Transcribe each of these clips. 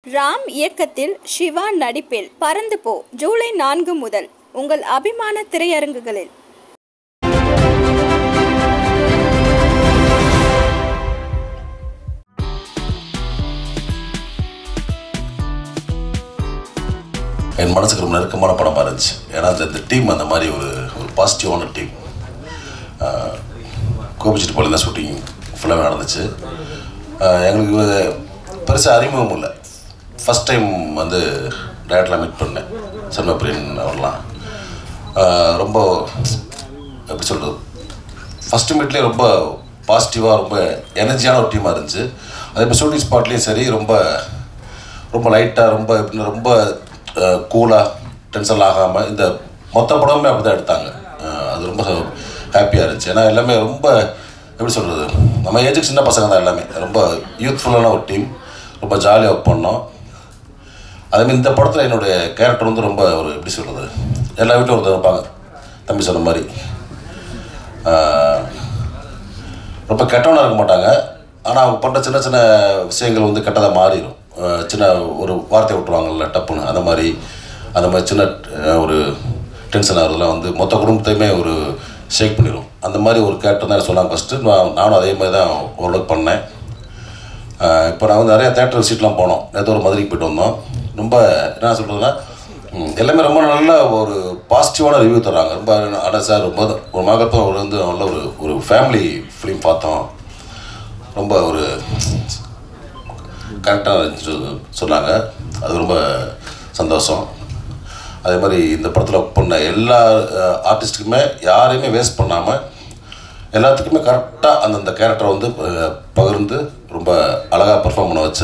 ராம் இயக்கத்தில் சிவா நடிப்பில் பறந்து போ ஜூலை 4 முதல் உங்கள் அபிமான திரையரங்குகளில். என் மனசுக்கு ரொம்ப நெருக்கமான படமாக இருந்துச்சு. ஏன்னா இந்த டீம் அந்த மாதிரி ஒரு பாசிட்டிவான டீம். கோபிச்செட்டிப்பாளையம் தான் ஷூட்டிங் ஃபுல்லாக நடந்துச்சு. எங்களுக்கு பெருசாக அறிமுகம் இல்லை. ஃபஸ்ட் டைம் வந்து டேரக்டரில் மீட் பண்ணேன் சண்முகப்பிரியன் அவர்லாம். ரொம்ப எப்படி சொல்கிறது, ஃபஸ்ட்டு மீட்லேயே ரொம்ப பாசிட்டிவாக ரொம்ப எனர்ஜியான ஒரு டீமாக இருந்துச்சு. அதே மாதிரி ஷூட்டிங் ஸ்பாட்லேயும் சரி ரொம்ப ரொம்ப லைட்டாக ரொம்ப எப்படின்னா ரொம்ப கூலாக டென்ஷன் ஆகாமல் இந்த மொத்த படமுமே அப்படி தான் எடுத்தாங்க. அது ரொம்ப ஹாப்பியாக இருந்துச்சு. ஏன்னா எல்லாமே ரொம்ப எப்படி சொல்கிறது, நம்ம ஏஜுக்கு சின்ன பசங்க தான் எல்லாமே. ரொம்ப யூத்ஃபுல்லான ஒரு டீம், ரொம்ப ஜாலியாக ஒர்க் பண்ணோம். அதேமாதிரி இந்த படத்தில் என்னுடைய கேரக்டர் வந்து ரொம்ப ஒரு எப்படி சொல்கிறது, எல்லா வீட்டும் ஒருத்தர் இருப்பாங்க தம்பி சொன்ன மாதிரி. ரொம்ப கெட்டவனாக இருக்க மாட்டாங்க. ஆனால் அவங்க பண்ணுற சின்ன சின்ன விஷயங்கள் வந்து கெட்டதாக மாறிடும். சின்ன ஒரு வார்த்தை விட்டுருவாங்கல்ல டப்புன்னு, அந்த மாதிரி சின்ன ஒரு டென்ஷன் ஆகிறதுலாம் வந்து மொத்த குடும்பத்தையுமே ஒரு ஷேக் பண்ணிடும். அந்த மாதிரி ஒரு கேரக்டர் தான் சொன்னாங்க ஃபஸ்ட்டு. நானும் அதே மாதிரி தான் ஓரளவுக்கு பண்ணேன். இப்போ நான் வந்து நிறையா தேட்டர் விசிட்லாம் போனோம். நேற்று ஒரு மதுரைக்கு போய்ட்டு வந்தோம். ரொம்ப என்ன சொல்கிறதுனா எல்லாமே ரொம்ப நல்ல ஒரு பாசிட்டிவான ரிவ்யூ தர்றாங்க. ரொம்ப ஆனால் சார் ரொம்ப ஒரு மகப்போ ஒரு வந்து நல்ல ஒரு ஃபேமிலி ஃபிலிம் பார்த்தோம், ரொம்ப ஒரு கரெக்டாக சொன்னாங்க. அது ரொம்ப சந்தோஷம். அதே மாதிரி இந்த படத்தில் ஒர்க் பண்ண எல்லா ஆர்டிஸ்ட்டுக்குமே யாரையுமே வேஸ்ட் பண்ணாமல் எல்லாத்துக்குமே கரெக்டாக அந்தந்த கேரக்டரை வந்து பகிர்ந்து ரொம்ப அழகாக பெர்ஃபார்ம் பண்ண வச்ச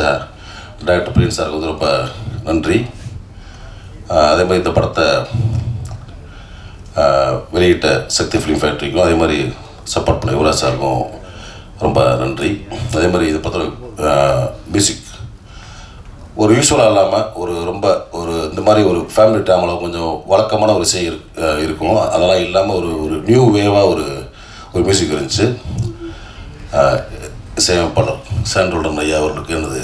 டைரக்டர் பிரியன் சாருக்கு வந்து ரொம்ப நன்றி. அதே மாதிரி இந்த படத்தை வெளியிட்ட சக்தி ஃபிலிம் ஃபேக்ட்ரிக்கும் அதே மாதிரி சப்போர்ட் பண்ண யுவராஜ் சாருக்கும் ரொம்ப நன்றி. அதே மாதிரி இந்த படத்தில் மியூசிக் ஒரு யூஸ்வலாக இல்லாமல் ரொம்ப இந்த மாதிரி ஒரு ஃபேமிலி ட்ராமாவில் கொஞ்சம் வழக்கமான ஒரு விஷயம் இருக்கும். அதெல்லாம் இல்லாமல் ஒரு நியூ வேவாக ஒரு மியூசிக் இருந்துச்சு. இசையமைப்பாளர் சாண்டோல்டன் ஐயா அவர்களுக்கு எனது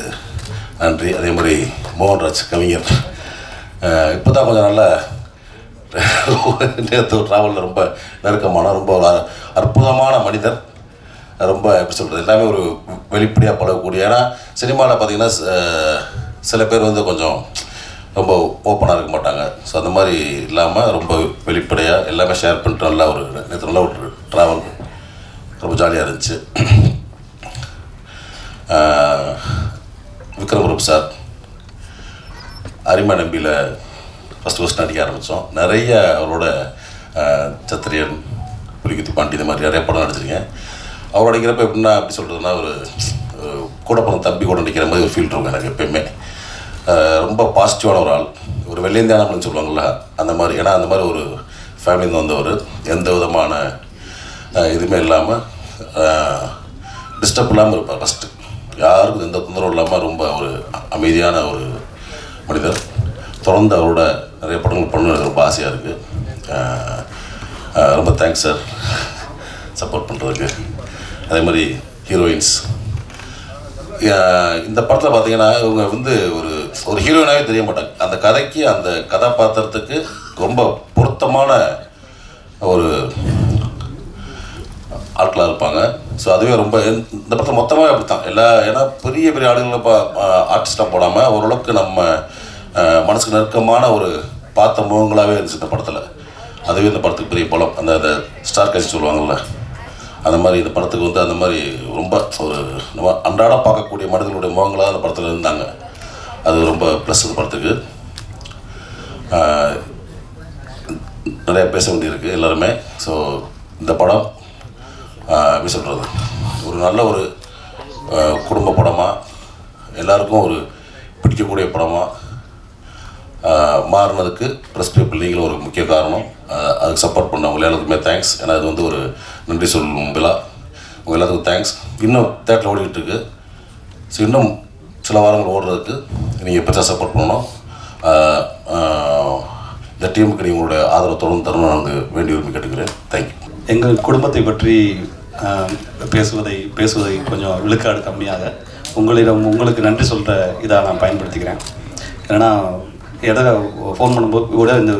நன்றி. அதே மாதிரி மோகன்ராஜ் கவிஞர் இப்போ தான் கொஞ்சம் நல்ல நேற்று ட்ராவலில் ரொம்ப நெருக்கமான ரொம்ப ஒரு அற்புதமான மனிதர். ரொம்ப எப்படி சொல்கிறது, எல்லாமே ஒரு வெளிப்படையாக பழகக்கூடிய. ஏன்னா சினிமாவில் பார்த்திங்கன்னா சில பேர் வந்து கொஞ்சம் ரொம்ப ஓப்பனாக இருக்க மாட்டாங்க. ஸோ அந்த மாதிரி இல்லாமல் ரொம்ப வெளிப்படையாக எல்லாமே ஷேர் பண்ணிட்டு நல்லா நேற்று நல்ல ஒரு ட்ராவல் ரொம்ப ஜாலியாக இருந்துச்சு. விக்ரம் பிரபு சார் அரிமா நம்பியில் ஃபஸ்ட்டு நடிக்க ஆரம்பித்தோம். நிறைய அவரோட சத்திரியன், புலிகுத்தி பாண்டி இந்த மாதிரி நிறைய படம் நடிச்சிருக்கேன். அவர் நடிக்கிறப்ப எப்படின்னா எப்படி சொல்கிறதுனா ஒரு கூட பிறந்த தம்பி கூட நடிக்கிற மாதிரி ஒரு ஃபீல் இருக்கும் எனக்கு எப்பயுமே. ரொம்ப பாசிட்டிவான ஒரு ஆள், ஒரு வெள்ளையந்தியானம்னு சொல்லுவாங்கள்ல அந்த மாதிரி. ஏன்னா அந்த மாதிரி ஒரு ஃபேமிலியிருந்து வந்தவர், எந்த விதமான இதுவுமே இல்லாமல் டிஸ்டர்ப் இல்லாமல் இருப்பார். ஃபஸ்ட்டு யாருக்கும் எந்த தொந்தரவும் இல்லாமல் ரொம்ப ஒரு அமைதியான ஒரு மனிதர். தொடர்ந்து அவரோட நிறைய படங்கள் பண்ண ரொம்ப ஆசையாக இருக்குது. ரொம்ப தேங்க்ஸ் சார் சப்போர்ட் பண்ணுறதுக்கு. அதே மாதிரி ஹீரோயின்ஸ் இந்த படத்தில் பார்த்தீங்கன்னா இவங்க வந்து ஒரு ஹீரோயினாகவே தெரிய மாட்டாங்க. அந்த கதைக்கு அந்த கதாபாத்திரத்துக்கு ரொம்ப பொருத்தமான ஒரு ஆட்களாக இருப்பாங்க. ஸோ அதுவே ரொம்ப இந்த படத்தில் மொத்தமாக அப்படி தான் ஏன்னா பெரிய பெரிய ஆளுங்களை ஆர்டிஸ்டாக போடாமல் ஓரளவுக்கு நம்ம மனசுக்கு நெருக்கமான ஒரு பார்த்த முகங்களாகவே இருந்துச்சு இந்த படத்தில். அதுவே இந்த படத்துக்கு பெரிய பலம். அந்த ஸ்டார் காஸ்ட் சொல்லுவாங்கள்ல அந்த மாதிரி இந்த படத்துக்கு வந்து அந்த மாதிரி ரொம்ப ஒரு நம்ம அன்றாட பார்க்கக்கூடிய மனிதர்களுடைய முகங்களாக அந்த படத்தில் இருந்தாங்க. அது ரொம்ப ப்ளஸ் இந்த படத்துக்கு. நிறையா பேச வேண்டியிருக்கு எல்லாருமே. ஸோ இந்த படம் எப்படி சொல்கிறது, ஒரு நல்ல ஒரு குடும்ப படமாக எல்லாருக்கும் ஒரு பிடிக்கக்கூடிய படமாக மாறினதுக்கு ப்ரெஸ் பீப்புள் நீங்களும் ஒரு முக்கிய காரணம். அதுக்கு சப்போர்ட் பண்ணவங்க எல்லாத்துக்குமே தேங்க்ஸ். ஏன்னா இது வந்து ஒரு நன்றி சொல்லும் விழா. உங்கள் எல்லாத்துக்கும் தேங்க்ஸ். இன்னும் தேட்டரில் ஓடிக்கிட்டு இருக்கு. ஸோ இன்னும் சில வாரங்கள் ஓடுறதுக்கு நீங்கள் பெருசாக சப்போர்ட் பண்ணணும். இந்த டீமுக்கு நீங்கள் உங்களுடைய ஆதரவு தொடர்ந்து தரணும் நான் வேண்டி விரும்பி கேட்டுக்கிறேன். தேங்க்யூ. எங்கள் குடும்பத்தை பற்றி பேசுவதை கொஞ்சம் விழுக்காடு கம்மியாக உங்களுக்கு நன்றி சொல்கிற இதாக நான் பயன்படுத்திக்கிறேன். ஏன்னா இடையில ஃபோன் பண்ணும்போது கூட இந்த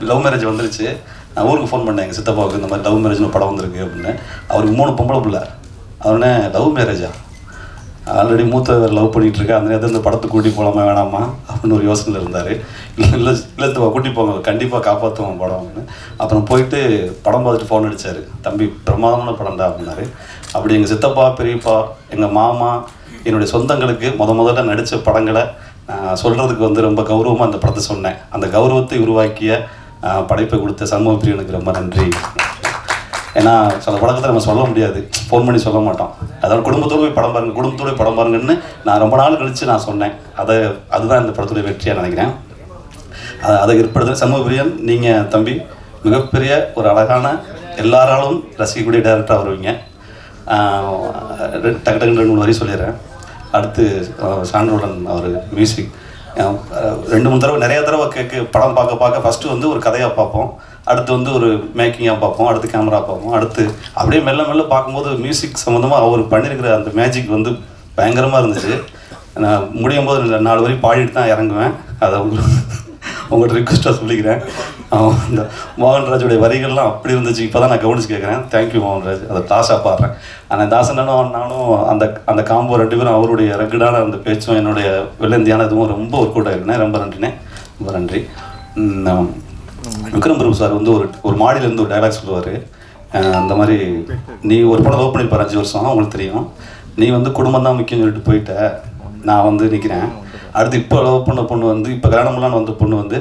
லவ் மேரேஜ் வந்துருச்சு. நான் ஊருக்கு ஃபோன் பண்ணேன் எங்கள் சித்தப்பாவுக்கு, இந்த மாதிரி லவ் மேரேஜ்னு படம் வந்திருக்கு அப்படின்னு. அவருக்கு 3 பொம்பளை பிள்ளை. அவனே லவ் மேரேஜா, ஆல்ரெடி மூத்தவர் லவ் பண்ணிகிட்ருக்கேன், அந்த நேரத்தில் இந்த படத்தை கூட்டி போகலாமா வேணாமா அப்படின்னு ஒரு யோசனையில் இருந்தார். இல்லை கூட்டி போங்க, கண்டிப்பாக காப்பாற்றுவோம் படம் அப்படின்னு. அப்புறம் போயிட்டு படம் பார்த்துட்டு ஃபோன் அடித்தார், தம்பி பிரமாதமான படம்டா அப்படின்னாரு. அப்படி எங்கள் சித்தப்பா, பெரியப்பா, எங்கள் மாமா, என்னுடைய சொந்தங்களுக்கு முதல்ல நடித்த படங்களை சொல்கிறதுக்கு வந்து ரொம்ப கௌரவமாக அந்த படத்தை சொன்னேன். அந்த கௌரவத்தை உருவாக்கிய படைப்பை கொடுத்த சண்முகப்பிரியனுக்கு ரொம்ப நன்றி. ஏன்னா சில படத்தை நம்ம சொல்ல முடியாது, ஃபோன் பண்ணி சொல்ல மாட்டோம். அதாவது குடும்பத்தோடு போய் படம் பாருங்கள், குடும்பத்தோடு படம் பாருங்கன்னு நான் ரொம்ப நாள் கழித்து நான் சொன்னேன். அதுதான் இந்த படத்துடைய வெற்றியாக நினைக்கிறேன். அதை ஏற்படுத்த சண்முகப்பிரியன், நீங்கள் தம்பி மிகப்பெரிய ஒரு அழகான எல்லாராலும் ரசிக்கக்கூடிய டைரக்டராக வருவீங்க. டக்கு 2 வரி சொல்லிடுறேன். அடுத்து சான்றோடன் அவர் மியூசிக் 2-3 தடவை நிறைய தடவை படம் பார்க்க ஃபஸ்ட்டு வந்து ஒரு கதையாக பார்ப்போம், அடுத்து வந்து ஒரு மேக்கிங்காக பார்ப்போம், அடுத்து கேமரா பார்ப்போம், அடுத்து அப்படியே மெல்ல பார்க்கும்போது மியூசிக் சம்மந்தமாக அவர் பண்ணியிருக்கிற அந்த மேஜிக் வந்து பயங்கரமாக இருந்துச்சு. நான் முடியும் போது 4 வரி பாடிட்டு தான் இறங்குவேன். அதை உங்கள்கிட்ட ரிக்வெஸ்ட்டாக சொல்லிக்கிறேன். இந்த மோகன்ராஜுடைய வரிகள்லாம் அப்படி இருந்துச்சு. இப்போ தான் நான் கவனிச்சு கேட்குறேன். தேங்க்யூ மோகன்ராஜ். அதை தாசாக பாடுறேன். ஆனால் தாசனும் நானும் அந்த காம்போ 2 பேரும் அவருடைய ரெகுடான அந்த பேச்சும் என்னுடைய வெள்ளந்தியான இதுவும் ரொம்ப ஒர்க் அவுட் ஆகிருந்தேன். ரொம்ப நன்றிண்ணே, ரொம்ப நன்றி. விக்ரம் பிரபு சார் வந்து ஒரு மாடியிலேருந்து ஒரு டைலாக் சொல்லுவார். அந்த மாதிரி நீ ஒரு படம் லவ் பண்ணியிருப்பார் 5 வருஷம், உங்களுக்கு தெரியும். நீ வந்து குடும்பம் தான் முக்கியம்னு சொல்லிட்டு போயிட்ட, நான் வந்து நிற்கிறேன். அடுத்து இப்போ லவ் பண்ண பொண்ணு வந்து இப்போ கல்யாணம்லாம் வந்த பொண்ணு வந்து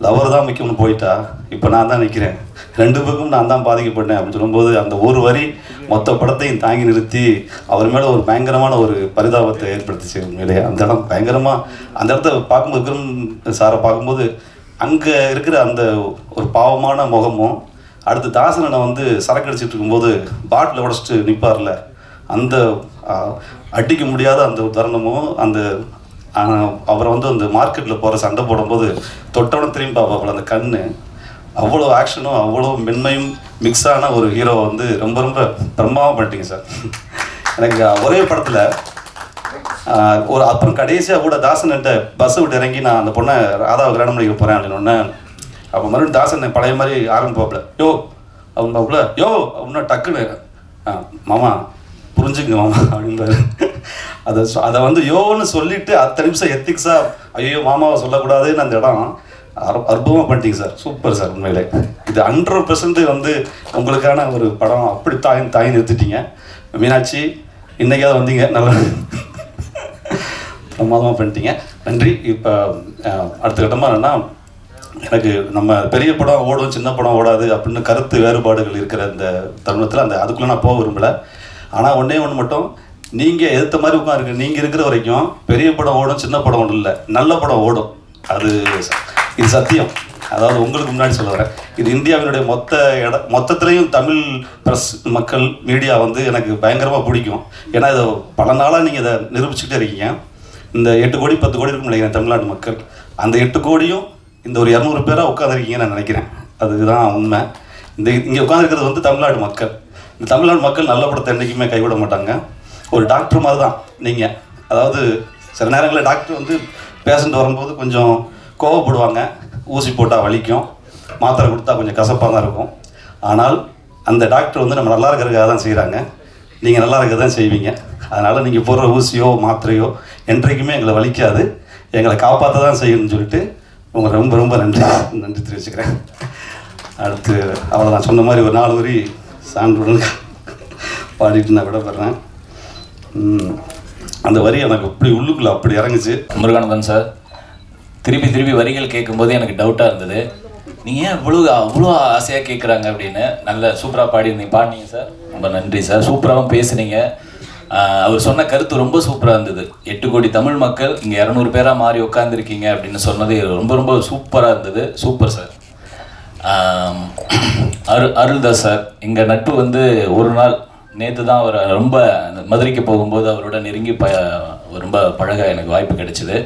லவர் தான் முக்கியம்னு போயிட்டா, இப்போ நான் தான் நிற்கிறேன், 2 பக்கம் நான் தான் பாதிக்கப்பட்டேன் அப்படின்னு சொல்லும்போது அந்த ஒரு வரி மொத்த படத்தையும் தாங்கி நிறுத்தி அவர் மேலே ஒரு பயங்கரமான ஒரு பரிதாபத்தை ஏற்படுத்திச்சு. உண்மையிலே அந்த இடம் பயங்கரமாக, அந்த இடத்த பார்க்கும்போது விக்ரம் சாரை பார்க்கும்போது அங்கே இருக்கிற அந்த ஒரு பாவமான முகமும், அடுத்து தாசனனை வந்து சரக்கு அடிச்சிட்டு இருக்கும்போது பாட்டில் உடச்சிட்டு நிற்பார்ல, அந்த அடிக்க முடியாத அந்த தருணமும், அந்த அவரை வந்து அந்த மார்க்கெட்டில் போகிற சண்டை போடும்போது தொட்டவுடன் திரும்பி பார்ப்பாப்புல அந்த கண், அவ்வளோ ஆக்ஷனும் அவ்வளோ மென்மையும் மிக்ஸான ஒரு ஹீரோவை வந்து ரொம்ப பிரமாதமாக பண்ணிட்டீங்க சார். எனக்கு ஒரே படத்தில் அப்புறம் கடைசியாக கூட தாசன்கிட்ட பஸ்ஸை விட்டு இறங்கி நான் அந்த பொண்ணை ராதாவை கல்யாணம் பண்ணிக்க போகிறேன் அப்படின்னு. அப்போ மறுபடியும் தாசன் பழைய மாதிரி ஆரம்பிப்பாப்புல, யோ அப்படின்பாப்புல, யோ அப்படின்னா டக்குன்னு மாமா புரிஞ்சுங்க மாமா அப்படின்றாரு. அதை வந்து யோன்னு சொல்லிட்டு 10 நிமிஷம் எத்திக்ஸாக ஐயோ மாமாவை சொல்லக்கூடாதுன்னு அந்த இடம் அற்புதமாக பண்ணிட்டீங்க சார். Super sir. உண்மையிலே இது 100% வந்து உங்களுக்கான ஒரு படம். அப்படி தாய் நிறுத்திட்டீங்க. மீனாட்சி இன்னைக்காவது வந்தீங்க, நல்லா பிரமாதமாக பண்ணிட்டீங்க, நன்றி. இப்போ அடுத்த கட்டமாக என்னன்னா, எனக்கு நம்ம பெரிய படம் ஓடும் சின்ன படம் ஓடாது அப்படின்னு கருத்து வேறுபாடுகள் இருக்கிற இந்த தருணத்தில் அதுக்குள்ளே நான் போக விரும்பலை. ஆனால் ஒன்றே மட்டும், நீங்கள் எதிர்த்த மாதிரி உட்காருங்க. நீங்கள் இருக்கிற வரைக்கும் பெரிய படம் ஓடும் சின்ன படம் ஒன்றும் இல்லை, நல்ல படம் ஓடும். இது சத்தியம். அதாவது உங்களுக்கு முன்னாடி சொல்ல வரேன், இது இந்தியாவினுடைய மொத்தத்துலேயும் தமிழ் ப்ரெஸ் மக்கள் மீடியா வந்து எனக்கு பயங்கரமாக பிடிக்கும். ஏன்னா இதை பல நாளாக நீங்கள் இதை நிரூபிச்சுக்கிட்டே இருக்கீங்க. இந்த 8 கோடி 10 கோடி இருக்கும் நினைக்கிறேன் தமிழ்நாட்டு மக்கள். அந்த 8 கோடியும் இந்த ஒரு 200 பேராக உட்காந்துருக்கீங்கன்னு நான் நினைக்கிறேன். அதுதான் உண்மை. இங்கே உட்காந்துருக்கிறது வந்து தமிழ்நாடு மக்கள். இந்த தமிழ்நாடு மக்கள் நல்ல படத்தை என்றைக்குமே கைவிட மாட்டாங்க. ஒரு டாக்டர் மாதிரி தான் நீங்கள். அதாவது சில நேரங்களில் டாக்டர் வந்து பேஷண்ட் வரும்போது கொஞ்சம் கோவப்படுவாங்க, ஊசி போட்டால் வலிக்கும், மாத்திரை கொடுத்தா கொஞ்சம் கசப்பாக தான் இருக்கும். ஆனால் அந்த டாக்டர் வந்து நம்ம நல்லா இருக்கிறதுக்காக தான் செய்கிறாங்க. நீங்கள் நல்லா இருக்க தான் செய்வீங்க. அதனால் நீங்கள் போடுற ஊசியோ மாத்திரையோ என்றைக்குமே எங்களை வலிக்காது, எங்களை காப்பாற்ற தான் செய்யணும்னு சொல்லிட்டு உங்களுக்கு ரொம்ப நன்றி தெரிவிச்சுக்கிறேன். அடுத்து அவளை நான் சொன்ன மாதிரி ஒரு 4 வரி சான்றுடன் பாடிட்டு நான் விடப்படுறேன். அந்த வரி எனக்கு அப்படி உள்ளுக்குள்ளே அப்படி இறங்குச்சு. முருகானந்தன் சார், திருப்பி வரிகள் கேட்கும்போது எனக்கு டவுட்டாக இருந்தது, நீங்கள் ஏன் அவ்வளோ ஆசையாக கேட்குறாங்க அப்படின்னு. நல்ல சூப்பராக பாடினீங்க சார், ரொம்ப நன்றி சார். சூப்பராகவும் பேசுனீங்க. அவர் சொன்ன கருத்து ரொம்ப சூப்பராக இருந்தது. 8 கோடி தமிழ் மக்கள் இங்கே 200 பேராக மாறி உட்காந்துருக்கீங்க அப்படின்னு சொன்னது ரொம்ப சூப்பராக இருந்தது. Super sir. அருள்தாஸ் சார், எங்கள் நட்பு வந்து ஒரு நாள் நேற்று தான் அவர் ரொம்ப மதுரைக்கு போகும்போது அவரோட நெருங்கி ரொம்ப பழக எனக்கு வாய்ப்பு கிடைச்சிது.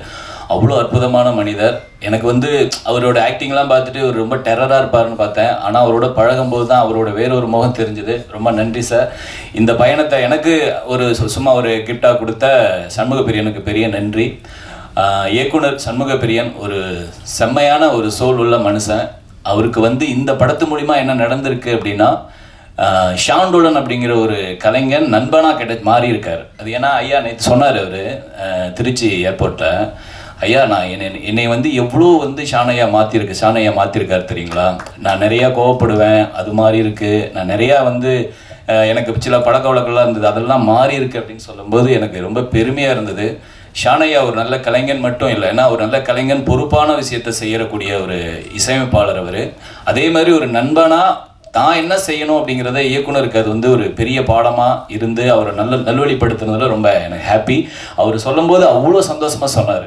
அவ்வளோ அற்புதமான மனிதர். எனக்கு வந்து அவரோட ஆக்டிங்லாம் பார்த்துட்டு அவர் ரொம்ப டெரராக இருப்பாருன்னு பார்த்தேன். ஆனால் அவரோட பழகும்போது தான் அவரோட வேறொரு முகம் தெரிஞ்சுது. ரொம்ப நன்றி சார். இந்த பயணத்தை எனக்கு ஒரு சும்மா ஒரு கிஃப்டாக கொடுத்த சண்முகப்பிரியனுக்கு பெரிய நன்றி. இயக்குனர் சண்முகப்பிரியன் ஒரு செம்மையான ஒரு சோல் உள்ள மனுஷன். அவருக்கு வந்து இந்த படத்து மூலிமா என்ன நடந்திருக்கு அப்படின்னா, ஷாண்டோலன் அப்படிங்கிற ஒரு கலைஞன் நண்பனாக மாறி இருக்கார். அது ஏன்னா ஐயா நேற்று சொன்னார் அவர் திருச்சி ஏர்போர்ட்டில், ஐயா நான் என்னை வந்து எவ்வளோ வந்து ஷானையா மாற்றிருக்காரு தெரியுங்களா. நான் நிறையா கோவப்படுவேன், அது மாதிரி இருக்குது. நான் நிறையா வந்து எனக்கு சில பழக்க வழக்கெல்லாம் இருந்தது, அதெல்லாம் மாறி இருக்கு அப்படின்னு சொல்லும்போது எனக்கு ரொம்ப பெருமையாக இருந்தது. ஷானையா ஒரு நல்ல கலைஞன் மட்டும் இல்லை, ஏன்னா ஒரு நல்ல கலைஞன் பொறுப்பான விஷயத்தை செய்யக்கூடிய ஒரு இசையமைப்பாளர் அவர். அதே மாதிரி ஒரு நண்பனாக தான் என்ன செய்யணும் அப்படிங்கிறத இயக்குனருக்கு அது வந்து ஒரு பெரிய பாடமாக இருந்து அவரை நல்வழிப்படுத்துனதுல ரொம்ப எனக்கு ஹாப்பி. அவர் சொல்லும்போது அவ்வளோ சந்தோஷமாக சொன்னார்.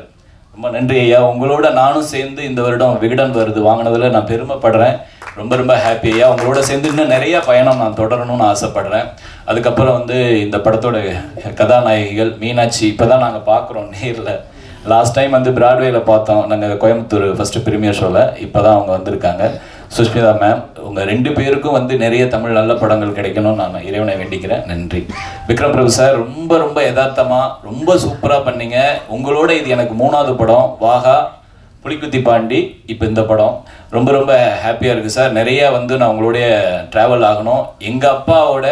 ரொம்ப நன்றி ஐயா. உங்களோட நானும் சேர்ந்து இந்த வருடம் விகடன் வருது வாங்கினதில் நான் பெருமைப்படுறேன். ரொம்ப ரொம்ப ஹாப்பி ஐயா. உங்களோட சேர்ந்து இன்னும் நிறையா பயணம் நான் தொடரணும்னு ஆசைப்படுறேன். அதுக்கப்புறம் வந்து இந்த படத்தோட கதாநாயகிகள் மீனாட்சி இப்போ தான் நாங்கள் பார்க்குறோம் நேரில். லாஸ்ட் டைம் வந்து பிராட்வேல பார்த்தோம் நாங்கள் கோயம்புத்தூர் ஃபஸ்ட்டு ப்ரீமியர் ஷோவில். இப்போ தான் அவங்க வந்திருக்காங்க. சுஷ்மிதா மேம், உங்கள் 2 பேருக்கும் வந்து நிறைய தமிழ் நல்ல படங்கள் கிடைக்கணும்னு நான் இறைவனை வேண்டிக்கிறேன். நன்றி. விக்ரம் பிரபு சார் ரொம்ப ரொம்ப யதார்த்தமாக ரொம்ப சூப்பராக பண்ணீங்க. உங்களோட இது எனக்கு 3வது படம். வாகா, புலிக்குத்தி பாண்டி, இப்போ இந்த படம். ரொம்ப ரொம்ப ஹாப்பியாக இருக்குது சார். நிறையா வந்து நான் உங்களுடைய ட்ராவல் ஆகணும். எங்கள் அப்பாவோட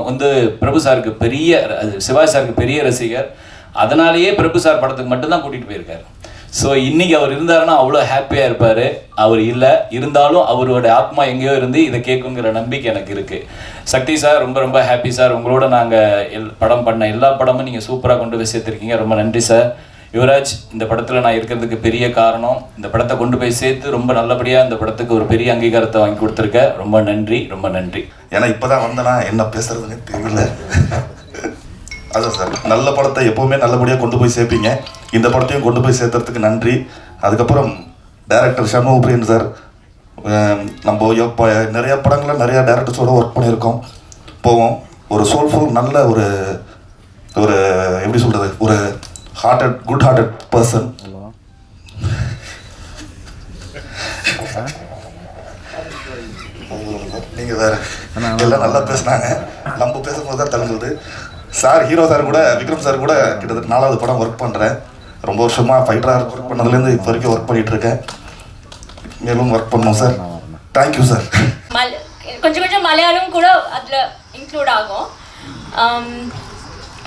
வந்து பிரபு சாருக்கு பெரிய, சிவாஜி சாருக்கு பெரிய ரசிகர். அதனாலேயே பிரபு சார் படத்துக்கு மட்டும்தான் கூட்டிகிட்டு போயிருக்காரு. ஸோ இன்றைக்கி அவர் இருந்தாருன்னா அவ்வளோ ஹாப்பியாக இருப்பார். அவர் இல்லை இருந்தாலும் அவரோட ஆத்மா எங்கேயோ இருந்து இதை கேட்குங்கிற நம்பிக்கை எனக்கு இருக்குது. சக்தி சார் ரொம்ப ரொம்ப ஹாப்பி சார். உங்களோட நாங்கள் படம் பண்ண எல்லா படமும் நீங்கள் சூப்பராக கொண்டு போய் சேர்த்துருக்கீங்க. ரொம்ப நன்றி சார். யுவராஜ், இந்த படத்தில் நான் இருக்கிறதுக்கு பெரிய காரணம், இந்த படத்தை கொண்டு போய் சேர்த்து ரொம்ப நல்லபடியாக இந்த படத்துக்கு ஒரு பெரிய அங்கீகாரத்தை வாங்கி கொடுத்துருக்க. ரொம்ப நன்றி, ரொம்ப நன்றி. ஏன்னா இப்போ தான் வந்தேன்னா என்ன பேசுறதுன்னு தெரியல. அதான் சார், நல்ல படத்தை எப்போவுமே நல்லபடியாக கொண்டு போய் சேர்ப்பீங்க. இந்த படத்தையும் கொண்டு போய் சேர்த்துறதுக்கு நன்றி. அதுக்கப்புறம் டைரக்டர் சண்முகப்பிரியன் சார், நம்ம இப்போ நிறையா படங்களில் நிறையா டைரக்டர்ஸோடு ஒர்க் பண்ணியிருக்கோம் போவோம். ஒரு சோல்ஃபுல் நல்ல ஒரு ஒரு எப்படி சொல்கிறது, ஒரு குட் ஹார்ட்டட் பர்சன். நீங்கள் வேறு எல்லாம் நல்லா பேசுனாங்க. நம்ம பேசும்போது தான் தெரிஞ்சது. சார், ஹீரோ சார் கூட, விக்ரம் சார் கூட கிட்டத்தட்ட 4வது படம் ஒர்க் பண்ணுறேன். ரொம்ப வருஷமாக ஃபைட்டராக ஒர்க் பண்ணதுலேருந்து இப்போ வரைக்கும் ஒர்க் பண்ணிகிட்ருக்கேன். மேலும் ஒர்க் பண்ணோம் சார். Thank you sir. கொஞ்சம் மலையாளம் கூட அதில் இன்க்ளூட் ஆகும்.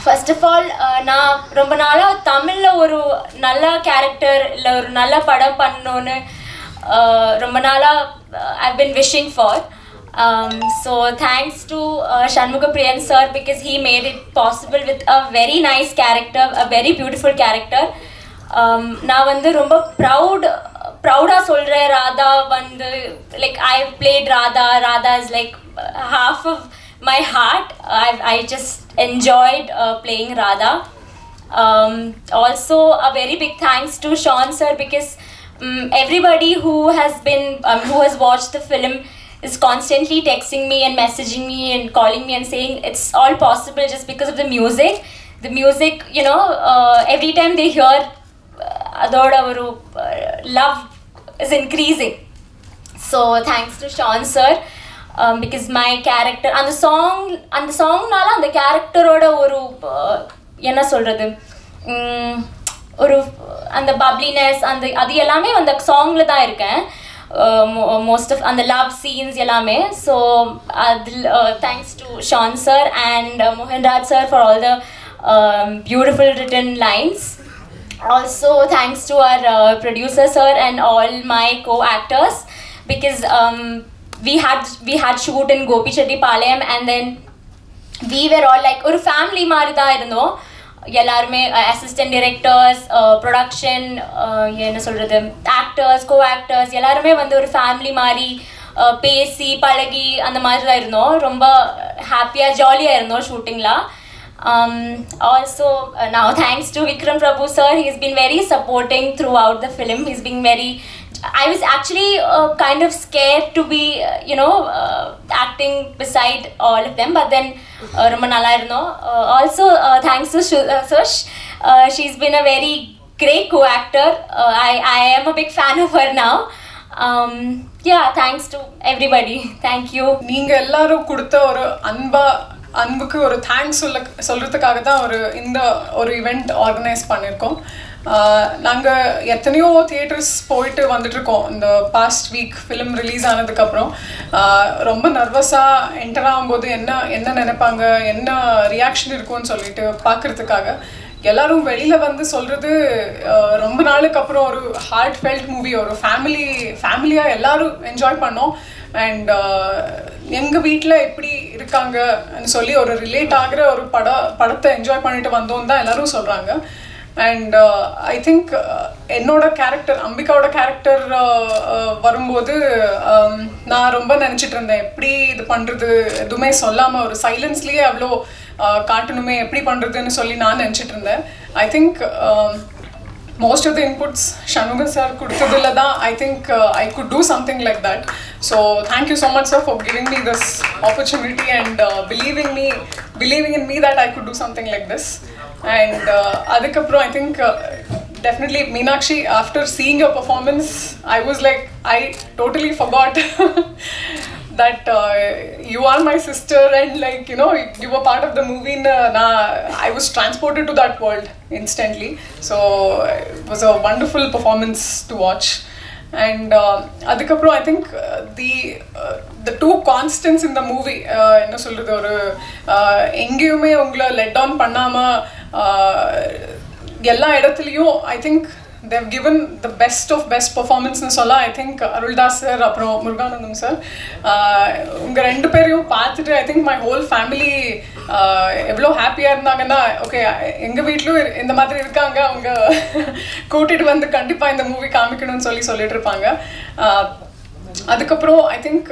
ஃபர்ஸ்ட் ஆஃப் ஆல் நான் ரொம்ப நாளாக தமிழில் ஒரு நல்ல கேரக்டர் இல்லை ஒரு நல்ல படம் பண்ணணுன்னு ரொம்ப நாளாக I've been wishing for. So thanks to Shanmugapriyan sir, because he made it possible with a very nice character, a very beautiful character. நான் வந்து ரொம்ப ப்ரௌடாக சொல்கிறேன். ராதா வந்து like I played Radha is like half of my heart. I just enjoyed playing Radha. Also a very big thanks to Sean sir, because everybody who has watched the film is constantly texting me and messaging me and calling me and saying it's all possible just because of the music. The music, you know, every time they hear adoda love is increasing. So thanks to Sean sir, because my character and the song nala and the character oda oru enna solradhu ஒரு அந்த பப்ளினஸ் அந்த அது எல்லாமே அந்த சாங்கில் தான் இருக்கேன். Most of அந்த லவ் சீன்ஸ் எல்லாமே. ஸோ அதில் thanks to Shaan sir and Mohanraj sir for all the beautiful written lines. Also thanks to our producer sir and all my co-actors, because we had shoot in Gopichetipalayam and then we were all like ஒரு family மாதிரி தான் இருந்தோம் எல்லாருமே. Assistant directors, production, என்ன சொல்கிறது, actors, கோ-ஆக்டர்ஸ் எல்லாருமே வந்து ஒரு ஃபேமிலி மாதிரி பேசி பழகி அந்த மாதிரி தான் இருந்தோம். ரொம்ப ஹாப்பியாக ஜாலியாக இருந்தோம் ஷூட்டிங்கில். Also now thanks to Vikram Prabhu sir, he's been very supporting throughout the film. He's been very, I was actually kind of scared to be acting beside all of them, but then ரொம்ப நல்லா இருந்தோம். Also thanks to Sush, she's been a very great co-actor. I am a big fan of her now. Yeah, thanks to everybody. Thank you. நீங்க எல்லாரும் கொடுத்த ஒரு அன்புக்கு ஒரு thanks சொல்றதுக்காக தான் இந்த ஒரு ஈவெண்ட் ஆர்கனைஸ் பண்ணியிருக்கோம். நாங்கள் எத்தனையோ தியேட்டர்ஸ் போயிட்டு வந்துட்டுருக்கோம் இந்த பாஸ்ட் வீக் ஃபிலிம் ரிலீஸ் ஆனதுக்கப்புறம். ரொம்ப நர்வஸாக என்டர் ஆகும்போது என்ன நினைப்பாங்க, என்ன ரியாக்ஷன் இருக்கும்னு சொல்லிட்டு பார்க்குறதுக்காக எல்லாரும் வெளியில் வந்து சொல்கிறது ரொம்ப நாளுக்கு அப்புறம் ஒரு ஹார்ட் ஃபெல்ட் மூவி, ஒரு ஃபேமிலியாக எல்லாரும் என்ஜாய் பண்ணோம். அண்ட் எங்கள் வீட்டில் எப்படி இருக்காங்கன்னு சொல்லி ஒரு ரிலேட் ஆகிற ஒரு படத்தை என்ஜாய் பண்ணிட்டு வந்தோம் தான் எல்லோரும் சொல்கிறாங்க. அண்ட் ஐ திங்க் என்னோட கேரக்டர், அம்பிகாவோட கேரக்டர் வரும்போது நான் ரொம்ப நினச்சிட்டு இருந்தேன் எப்படி இது பண்ணுறது, எதுவுமே சொல்லாமல் ஒரு சைலன்ஸ்லேயே அவ்வளோ காட்டணுமே, எப்படி பண்ணுறதுன்னு சொல்லி நான் நினச்சிட்டு இருந்தேன். I think most of the inputs Shanmugan sir kudutadilla da I think I could do something like that. So thank you so much sir for giving me this opportunity and believing in me that I could do something like this. And adukapro I think definitely Meenakshi, after seeing your performance I was like I totally forgot that you are my sister and like you know you were part of the movie. I was transported to that world instantly. So it was a wonderful performance to watch. And adukapro I think the two constants in the movie enna solrudhu oru engeyume ungala let down pannama ella edathiliyum I think they've given the best of best performance nu solla. I think Aruldas sir apro Muruganandam sir unga rendu periyum paathittu I think my whole family evlo happy ah irundanga. Okay, enga veetlu indha maadhiri irukanga, avanga kootittu vandu kandipa indha movie kaamikanum solli sollittirupanga. Adukapro I think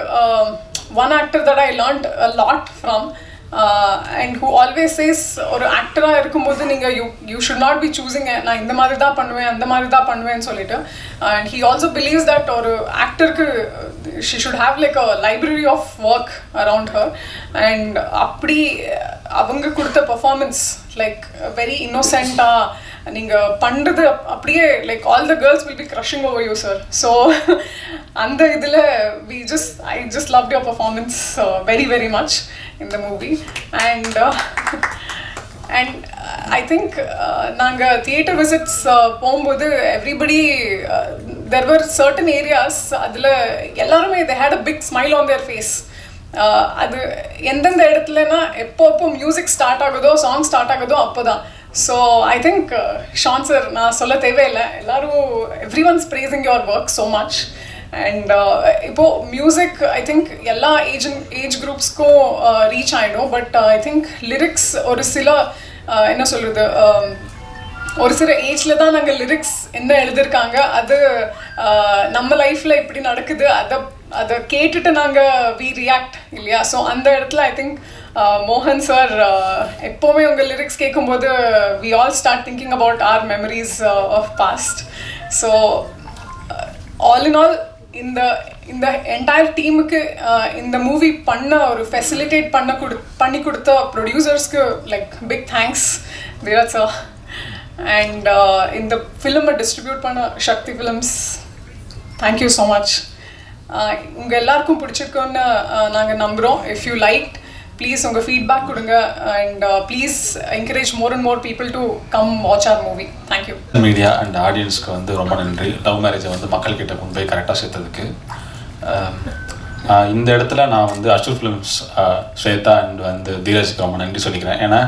one actor that I learned a lot from and who always says or actor ah irukumbodhu ninga you should not be choosing na indha maadhiri da pannuven andha maadhiri da pannuven solittu. And he also believes that or actor ku she should have like a library of work around her. And appadi avanga kudutha performance like very innocent நீங்க பண்றது அப்படியே like all the girls will be crushing over you sir. So அந்த இதுல I just loved your performance very very much in the movie. And I think நாங்க theater visits போகும்போது everybody there were certain areas அதுல எல்லாருமே they had a big smile on their face. அது எந்தெந்த இடத்துலனா எப்போ music start ஆகுதோ song start ஆகுதோ அப்போதான். So I think Sean sir நான் சொல்ல தேவையில்லை, எல்லாரும் everyone's praising your work so much. And இப்போ மியூசிக் ஐ திங்க் எல்லா ஏஜ் குரூப்ஸ்க்கும் ரீச் ஆகிடும். பட் ஐ திங்க் லிரிக்ஸ் ஒரு சில என்ன சொல்கிறது ஒரு சில ஏஜில் தான் நாங்கள் லிரிக்ஸ் என்ன எழுதியிருக்காங்க அது நம்ம லைஃப்பில் இப்படி நடக்குது அதை கேட்டுட்டு நாங்கள் வி ரியாக்ட் இல்லையா. ஸோ அந்த இடத்துல ஐ திங்க் மோகன் சார் எப்போவுமே உங்கள் லிரிக்ஸ் கேட்கும்போது we all start thinking about our memories of past. So all in all இந்த என்டையர் டீமுக்கு இந்த மூவி பண்ண ஒரு ஃபெசிலிட்டேட் பண்ணி கொடுத்த ப்ரொடியூசர்ஸ்க்கு like big thanks Dheeraj sir. And இந்த ஃபிலிமை டிஸ்ட்ரிபியூட் பண்ண Sakthi films thank you so much. உங்கள் எல்லாருக்கும் பிடிச்சிருக்குன்னு நாங்கள் நம்புகிறோம். இஃப் யூ லைக் ப்ளீஸ் உங்கள் ஃபீட்பேக் கொடுங்க and please encourage more and more people to come watch our movie. Thank you. Media and ஆடியன்ஸ்க்கு வந்து ரொம்ப நன்றி. லவ் மேரேஜை வந்து மக்கள்கிட்ட கொண்டு போய் கரெக்டாக சேர்த்ததுக்கு. இந்த இடத்துல நான் வந்து அஷூர் ஃபிலிம்ஸ் ஸ்வேதா அண்ட் வந்து தீரஜுக்கு ரொம்ப நன்றி சொல்லிக்கிறேன். ஏன்னா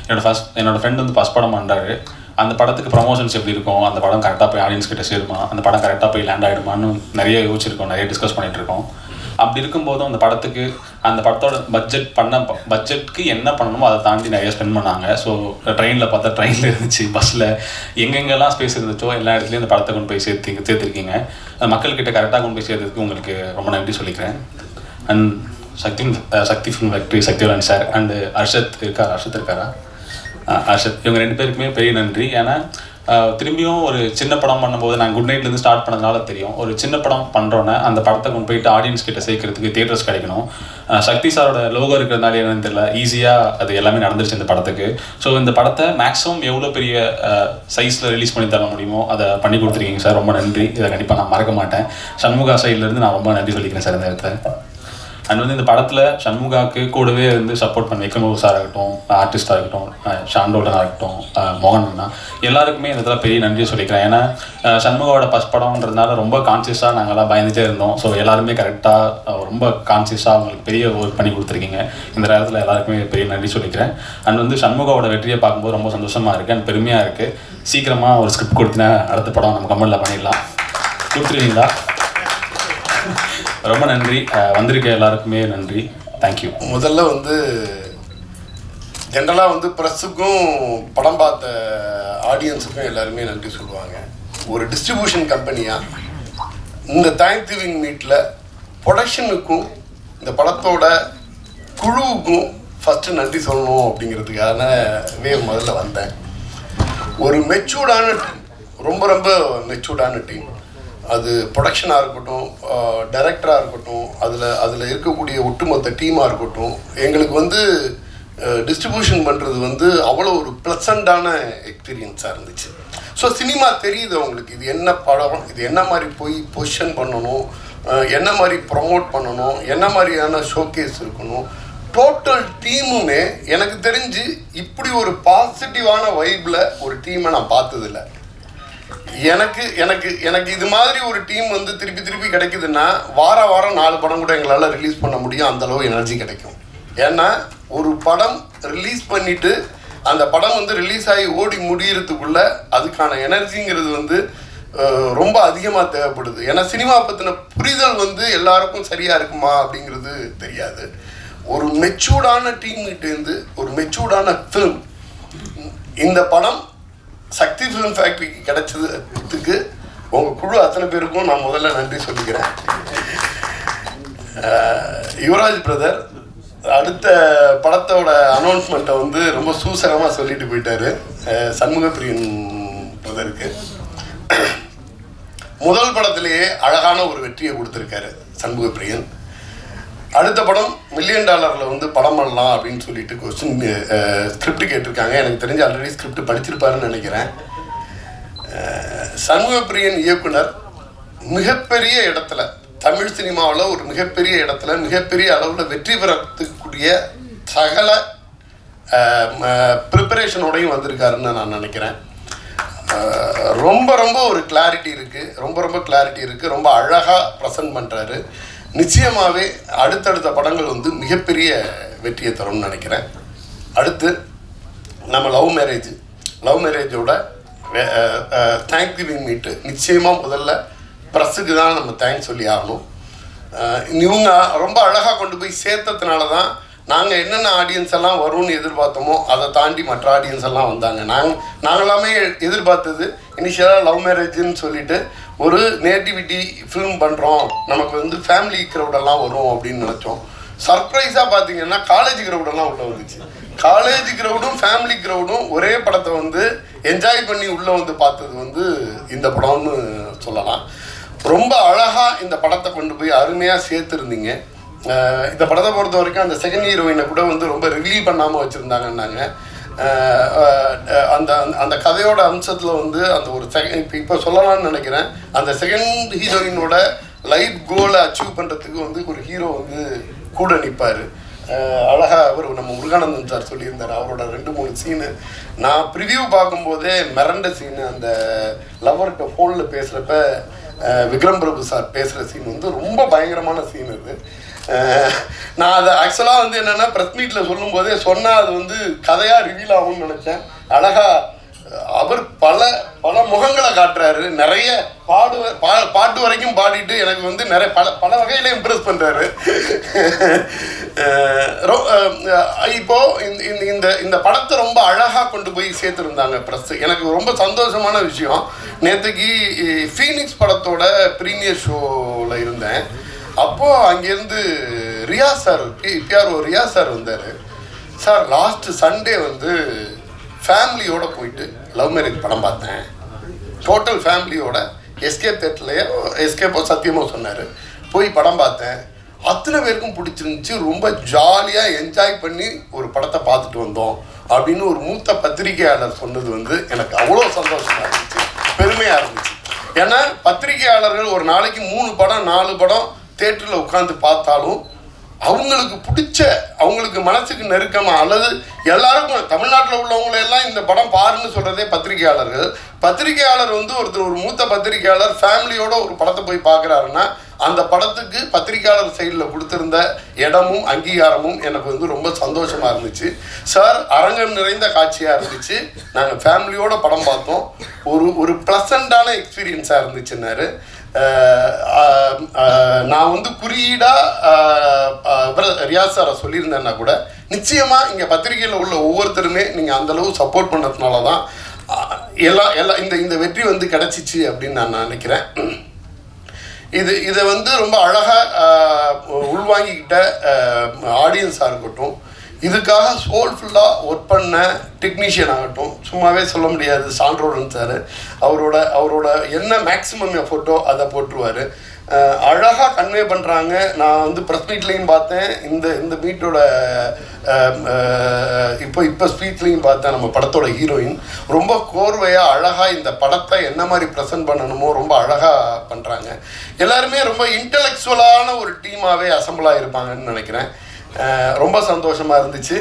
என்னோட ஃப்ரெண்ட் வந்து ஃபஸ்ட் படம் பண்ணுறாரு. அந்த படத்துக்கு ப்ரமோஷன்ஸ் எப்படி இருக்கும், அந்த படம் கரெக்டாக போய் ஆடியன்ஸ் கிட்ட சேருமா, அந்த படம் கரெக்டாக போய் லேண்ட் ஆகிடுமான்னு நிறைய யோசிச்சிருக்கோம், நிறைய டிஸ்கஸ் பண்ணிகிட்டு இருக்கோம். அப்படி இருக்கும்போதும் அந்த படத்தோட பட்ஜெட்க்கு என்ன பண்ணணுமோ அதை தாண்டி நிறைய ஸ்பெண்ட் பண்ணாங்க. ஸோ ட்ரெயினில் பார்த்தா ட்ரெயினில் இருந்துச்சு, பஸ்ஸில் எங்கெங்கெல்லாம் ஸ்பேஸ் இருந்துச்சோ எல்லா இடத்துலையும் இந்த படத்தை கொண்டு போய் சேர்த்துருக்கீங்க. மக்கள்கிட்ட கரெக்டாக கொண்டு போய் சேர்த்ததுக்கு உங்களுக்கு ரொம்ப நன்றி சொல்லிக்கிறேன். And Sakthi film factory Sakthivelan sir and Arshad இருக்காரா, இவங்க ரெண்டு பேருக்குமே பெரிய நன்றி. ஏன்னா திரும்பியும் ஒரு சின்ன படம் பண்ணும்போது நான் குட் நைட்லேருந்து ஸ்டார்ட் பண்ணதுனால தெரியும், ஒரு சின்ன படம் பண்ணுறோன்னே அந்த படத்தை கொண்டு போயிட்டு ஆடியன்ஸ் கிட்ட சேர்க்கறதுக்கு தியேட்டர்ஸ் கிடைக்கணும். சக்தி சாரோட லோகோ இருக்கிறதுனால என்னன்னு தெரியல, ஈஸியாக அது எல்லாமே நடந்துருச்சு இந்த படத்துக்கு. ஸோ இந்த படத்தை மேக்ஸிமம் எவ்வளோ பெரிய சைஸில் ரிலீஸ் பண்ணி தர முடியுமோ அதை பண்ணி கொடுத்துருக்கீங்க சார், ரொம்ப நன்றி. இதை கண்டிப்பாக நான் மறக்க மாட்டேன். சண்முகா சைட்லேருந்து நான் ரொம்ப நன்றி சொல்லிக்கிறேன் சார் இந்த இடத்துல. அண்ட் வந்து இந்த படத்தில் சண்முகாவுக்கு கூடவே வந்து சப்போர்ட் பண்ண விக்ரமு சார் ஆகட்டும், ஆர்டிஸ்டாக இருக்கட்டும், ஷாண்டோலனாக இருக்கட்டும், மோகன் அண்ணா, எல்லாருக்குமே இந்த இடத்துல பெரிய நன்றியை சொல்லிக்கிறேன். ஏன்னா சண்முகாவோட ஃபஸ்ட் படம்ன்றதுனால ரொம்ப கான்சியஸாக நாங்கள்லாம் பயந்துகிட்டே இருந்தோம். ஸோ எல்லாருமே கரெக்டாக ரொம்ப கான்சியஸாக அவங்களுக்கு பெரிய ஒர்க் பண்ணி கொடுத்துருக்கீங்க. இந்த நேரத்தில் எல்லாருக்குமே பெரிய நன்றி சொல்லிக்கிறேன். அண்ட் வந்து சண்முகாவோட வெற்றியை பார்க்கும்போது ரொம்ப சந்தோஷமாக இருக்குது அண்ட் பெருமையாக இருக்குது. சீக்கிரமாக ஒரு ஸ்கிரிப்ட் கொடுத்தினா அடுத்த படம் நம்ம கமலில் பண்ணிடலாம். கொடுத்துருவீங்களா? ரொம்ப நன்றி. வந்திருக்க எல்லாருக்குமே நன்றி. தேங்க்யூ. முதல்ல வந்து ஜென்ரலாக வந்து ப்ரெஸ்ஸுக்கும் படம் பார்த்த ஆடியன்ஸுக்கும் எல்லாருமே நன்றி சொல்லுவாங்க. ஒரு டிஸ்ட்ரிபியூஷன் கம்பெனியாக இந்த தேங்க்ஸ்கிவிங் மீட்டில் ப்ரொடக்ஷனுக்கும் இந்த படத்தோட குழுவுக்கும் ஃபஸ்ட்டு நன்றி சொல்லணும் அப்படிங்கிறதுக்காகவே முதல்ல வந்தேன். ஒரு மெச்சூர்டான டீம், ரொம்ப ரொம்ப மெச்சூர்டான டீம். அது ப்ரொடக்ஷனாக இருக்கட்டும், டைரக்டராக இருக்கட்டும், அதில் இருக்கக்கூடிய ஒட்டுமொத்த டீமாக இருக்கட்டும், எங்களுக்கு வந்து டிஸ்ட்ரிபியூஷன் பண்ணுறது வந்து அவ்வளோ ஒரு ப்ளசண்டான எக்ஸ்பீரியன்ஸாக இருந்துச்சு. ஸோ சினிமா தெரியுது அவங்களுக்கு இது என்ன படம், இது என்ன மாதிரி போய் பொசிஷன் பண்ணணும், என்ன மாதிரி ப்ரொமோட் பண்ணணும், என்ன மாதிரியான ஷோகேஸ் இருக்கணும். டோட்டல் டீமுமே எனக்கு தெரிஞ்சு இப்படி ஒரு பாசிட்டிவான வைப்பில் ஒரு டீமை நான் பார்த்ததில்லை. எனக்கு எனக்கு எனக்கு இது மாதிரி ஒரு டீம் வந்து திருப்பி திருப்பி கிடைக்குதுன்னா வாரம் 4 படம் கூட எங்களால் ரிலீஸ் பண்ண முடியும். அந்தளவு எனர்ஜி கிடைக்கும். ஏன்னா ஒரு படம் ரிலீஸ் பண்ணிவிட்டு அந்த படம் வந்து ரிலீஸ் ஆகி ஓடி முடியறதுக்குள்ள அதுக்கான எனர்ஜிங்கிறது வந்து ரொம்ப அதிகமாக தேவைப்படுது. ஏன்னா சினிமா பற்றின புரிதல் வந்து எல்லாருக்கும் சரியாக இருக்குமா அப்படிங்கிறது தெரியாது. ஒரு மெச்சூர்டான டீம்கிட்டேருந்து ஒரு மெச்சூர்டான ஃபிலிம் இந்த படம் சக்தி ஃபிலிம் ஃபேக்ட்ரிக்கு கிடைச்சதுக்கு உங்கள் குழு அத்தனை பேருக்கும் நான் முதல்ல நன்றி சொல்லிக்கிறேன். யுவராஜ் பிரதர் அடுத்த படத்தோட அனௌன்ஸ்மெண்ட்டை வந்து ரொம்ப சூசகமாக சொல்லிட்டு போயிட்டாரு. சண்முகப்பிரியன் பிரதருக்கு முதல் படத்திலேயே அழகான ஒரு வெற்றியை கொடுத்துருக்காரு சண்முகப்பிரியன். அடுத்த படம் $1 மில்லியன் வந்து படம் பண்ணலாம் அப்படின்னு சொல்லிட்டு ஸ்கிரிப்ட் கேட்டிருக்காங்க. எனக்கு தெரிஞ்சு ஆல்ரெடி ஸ்கிரிப்ட் படிச்சிருப்பாருன்னு நினைக்கிறேன். சண்முகப்பிரியன் இயக்குனர் மிகப்பெரிய இடத்துல, தமிழ் சினிமாவில் ஒரு மிகப்பெரிய இடத்துல மிகப்பெரிய அளவில் வெற்றி பெறக்கூடிய சகல ப்ரிப்பரேஷனோடையும் வந்திருக்காருன்னு நான் நினைக்கிறேன். ரொம்ப ரொம்ப ஒரு கிளாரிட்டி இருக்குது, ரொம்ப கிளாரிட்டி இருக்குது. ரொம்ப அழகாக ப்ரெசன்ட் பண்ணுறாரு. நிச்சயமாகவே அடுத்தடுத்த படங்கள் வந்து மிகப்பெரிய வெற்றியை தரும்னு நினைக்கிறேன். அடுத்து நம்ம லவ் மேரேஜோட தேங்க்ஸ்கிவிங் மீட்டு நிச்சயமாக முதல்ல ப்ரெஸ்ஸுக்கு தான் நம்ம தேங்க்ஸ் சொல்லி ஆகணும். இவங்க ரொம்ப அழகாக கொண்டு போய் சேர்த்ததுனால தான் நாங்கள் என்னென்ன ஆடியன்ஸ் எல்லாம் வரும்னு எதிர்பார்த்தோமோ அதை தாண்டி மற்ற ஆடியன்ஸ் எல்லாம் வந்தாங்க. நாங்களாமே எதிர்பார்த்தது இனிஷியலாக லவ் மேரேஜுன்னு சொல்லிட்டு ஒரு நேட்டிவிட்டி ஃபிலிம் பண்ணுறோம், நமக்கு வந்து ஃபேமிலி க்ரௌடெல்லாம் வரும் அப்படின்னு நினச்சோம். சர்ப்ரைஸாக பார்த்தீங்கன்னா காலேஜ் க்ரௌடெல்லாம் உள்ளே வந்துச்சு. காலேஜ் க்ரௌடும் ஃபேமிலி க்ரௌடும் ஒரே படத்தை வந்து என்ஜாய் பண்ணி உள்ளே வந்து பார்த்தது வந்து இந்த படம்னு சொல்லலாம். ரொம்ப அழகாக இந்த படத்தை கொண்டு போய் அருமையாக சேர்த்துருந்தீங்க. இந்த படத்தை பொறுத்த வரைக்கும் அந்த செகண்ட் ஹீரோயினை கூட வந்து ரொம்ப ரிவீல் பண்ணாமல் வச்சுருந்தாங்கன்னாங்க. அந்த அந்த கதையோட அம்சத்தில் வந்து அந்த ஒரு இப்போ சொல்லலாம்னு நினைக்கிறேன். அந்த செகண்ட் ஹீரோயினோட லைஃப் கோலை அச்சீவ் பண்ணுறதுக்கு வந்து ஒரு ஹீரோ வந்து கூட நிற்பார். அழகாக அவர் நம்ம முருகானந்தன் சார் சொல்லியிருந்தார். அவரோட 2-3 சீனு நான் ப்ரிவியூ பார்க்கும்போதே மிரண்ட சீனு. அந்த லவர்கிட்ட ஃபோனில் பேசுகிறப்ப விக்ரம் பிரபு சார் பேசுகிற சீன் வந்து ரொம்ப பயங்கரமான சீன் அது. நான் அதை ஆக்சுவலாக வந்து என்னென்னா ப்ரெஸ் மீட்டில் சொல்லும்போதே சொன்னால் அது வந்து கதையாக ரிவீல் ஆகும்னு நினச்சேன். அழகாக அவர் பல பல முகங்களை காட்டுறாரு. நிறைய பாட்டு வரைக்கும் பாடிட்டு எனக்கு வந்து நிறைய பல வகையில் இம்ப்ரெஸ் பண்ணுறாரு. இப்போது இந்த படத்தை ரொம்ப அழகாக கொண்டு போய் சேர்த்துருந்தாங்க ப்ரெஸ். எனக்கு ரொம்ப சந்தோஷமான விஷயம், நேற்றுக்கு ஃபீனிக்ஸ் படத்தோட ப்ரீமியர் ஷோவில் இருந்தேன். அப்போது அங்கேருந்து ரியாஸ் சார், ரியாஸ் சார் வந்தார். சார் லாஸ்ட்டு சண்டே வந்து ஃபேமிலியோடு போயிட்டு லவ் மேரேஜ் படம் பார்த்தேன். டோட்டல் ஃபேமிலியோட எஸ்கேப் தேட்டர்லையோ எஸ்கேப்போ சத்தியமோ சொன்னார், போய் படம் பார்த்தேன். அத்தனை பேருக்கும் பிடிச்சிருந்துச்சி. ரொம்ப ஜாலியாக என்ஜாய் பண்ணி ஒரு படத்தை பார்த்துட்டு வந்தோம் அப்படின்னு ஒரு மூத்த பத்திரிகையாளர் சொன்னது வந்து எனக்கு அவ்வளோ சந்தோஷமாக இருந்துச்சு, பெருமையாக இருந்துச்சு. ஏன்னா பத்திரிகையாளர்கள் ஒரு நாளைக்கு 3 படம் 4 படம் தேட்டரில் உட்காந்து பார்த்தாலும் அவங்களுக்கு பிடிச்ச, அவங்களுக்கு மனசுக்கு நெருக்கமாக, அல்லது எல்லாருக்கும் தமிழ்நாட்டில் உள்ளவங்களெல்லாம் இந்த படம் பாருன்னு சொல்கிறதே பத்திரிகையாளர்கள். பத்திரிகையாளர் வந்து ஒரு மூத்த பத்திரிகையாளர் ஃபேமிலியோட ஒரு படத்தை போய் பார்க்குறாருன்னா அந்த படத்துக்கு பத்திரிகையாளர் சைடில் கொடுத்துருந்த இடமும் அங்கீகாரமும் எனக்கு வந்து ரொம்ப சந்தோஷமாக இருந்துச்சு. சார் அரங்கம் நிறைந்த காட்சியாக இருந்துச்சு. நாங்கள் ஃபேமிலியோட படம் பார்த்தோம். ஒரு ப்ளசண்டான எக்ஸ்பீரியன்ஸாக இருந்துச்சுன்னாரு. நான் வந்து குறியீடாக ரியாஸ் சாரை சொல்லியிருந்தேன்னா கூட நிச்சயமாக இங்கே பத்திரிகையில் உள்ள ஒவ்வொருத்தருமே நீங்கள் அந்தளவு சப்போர்ட் பண்ணதுனால தான் எல்லாம் இந்த வெற்றி வந்து கிடச்சிச்சு அப்படின்னு நான் நினைக்கிறேன். இதை வந்து ரொம்ப அழகாக உள்வாங்கிக்கிட்ட ஆடியன்ஸாக இருக்கட்டும், இதுக்காக சோல்ஃபுல்லாக ஒர்க் பண்ண டெக்னீஷியன் ஆகட்டும், சும்மாவே சொல்ல முடியாது. சான்றோடன் சார் அவரோட என்ன மேக்ஸிமம் எஃபோர்ட்டோ அதை போட்டுருவார். அழகாக கன்வே பண்ணுறாங்க. நான் வந்து ப்ரெஸ் மீட்லேயும் பார்த்தேன், இந்த மீட்டோட இப்போ ஸ்பீச்லேயும் பார்த்தேன். நம்ம படத்தோட ஹீரோயின் ரொம்ப கோர்வையாக அழகாக இந்த படத்தை என்ன மாதிரி ப்ரெசென்ட் பண்ணணுமோ ரொம்ப அழகாக பண்ணுறாங்க. எல்லாருமே ரொம்ப இன்டலெக்சுவலான ஒரு டீமாகவே அசம்பிள் ஆகிருப்பாங்கன்னு நினைக்கிறேன். ரொம்ப சந்தோஷமாக இருந்துச்சு.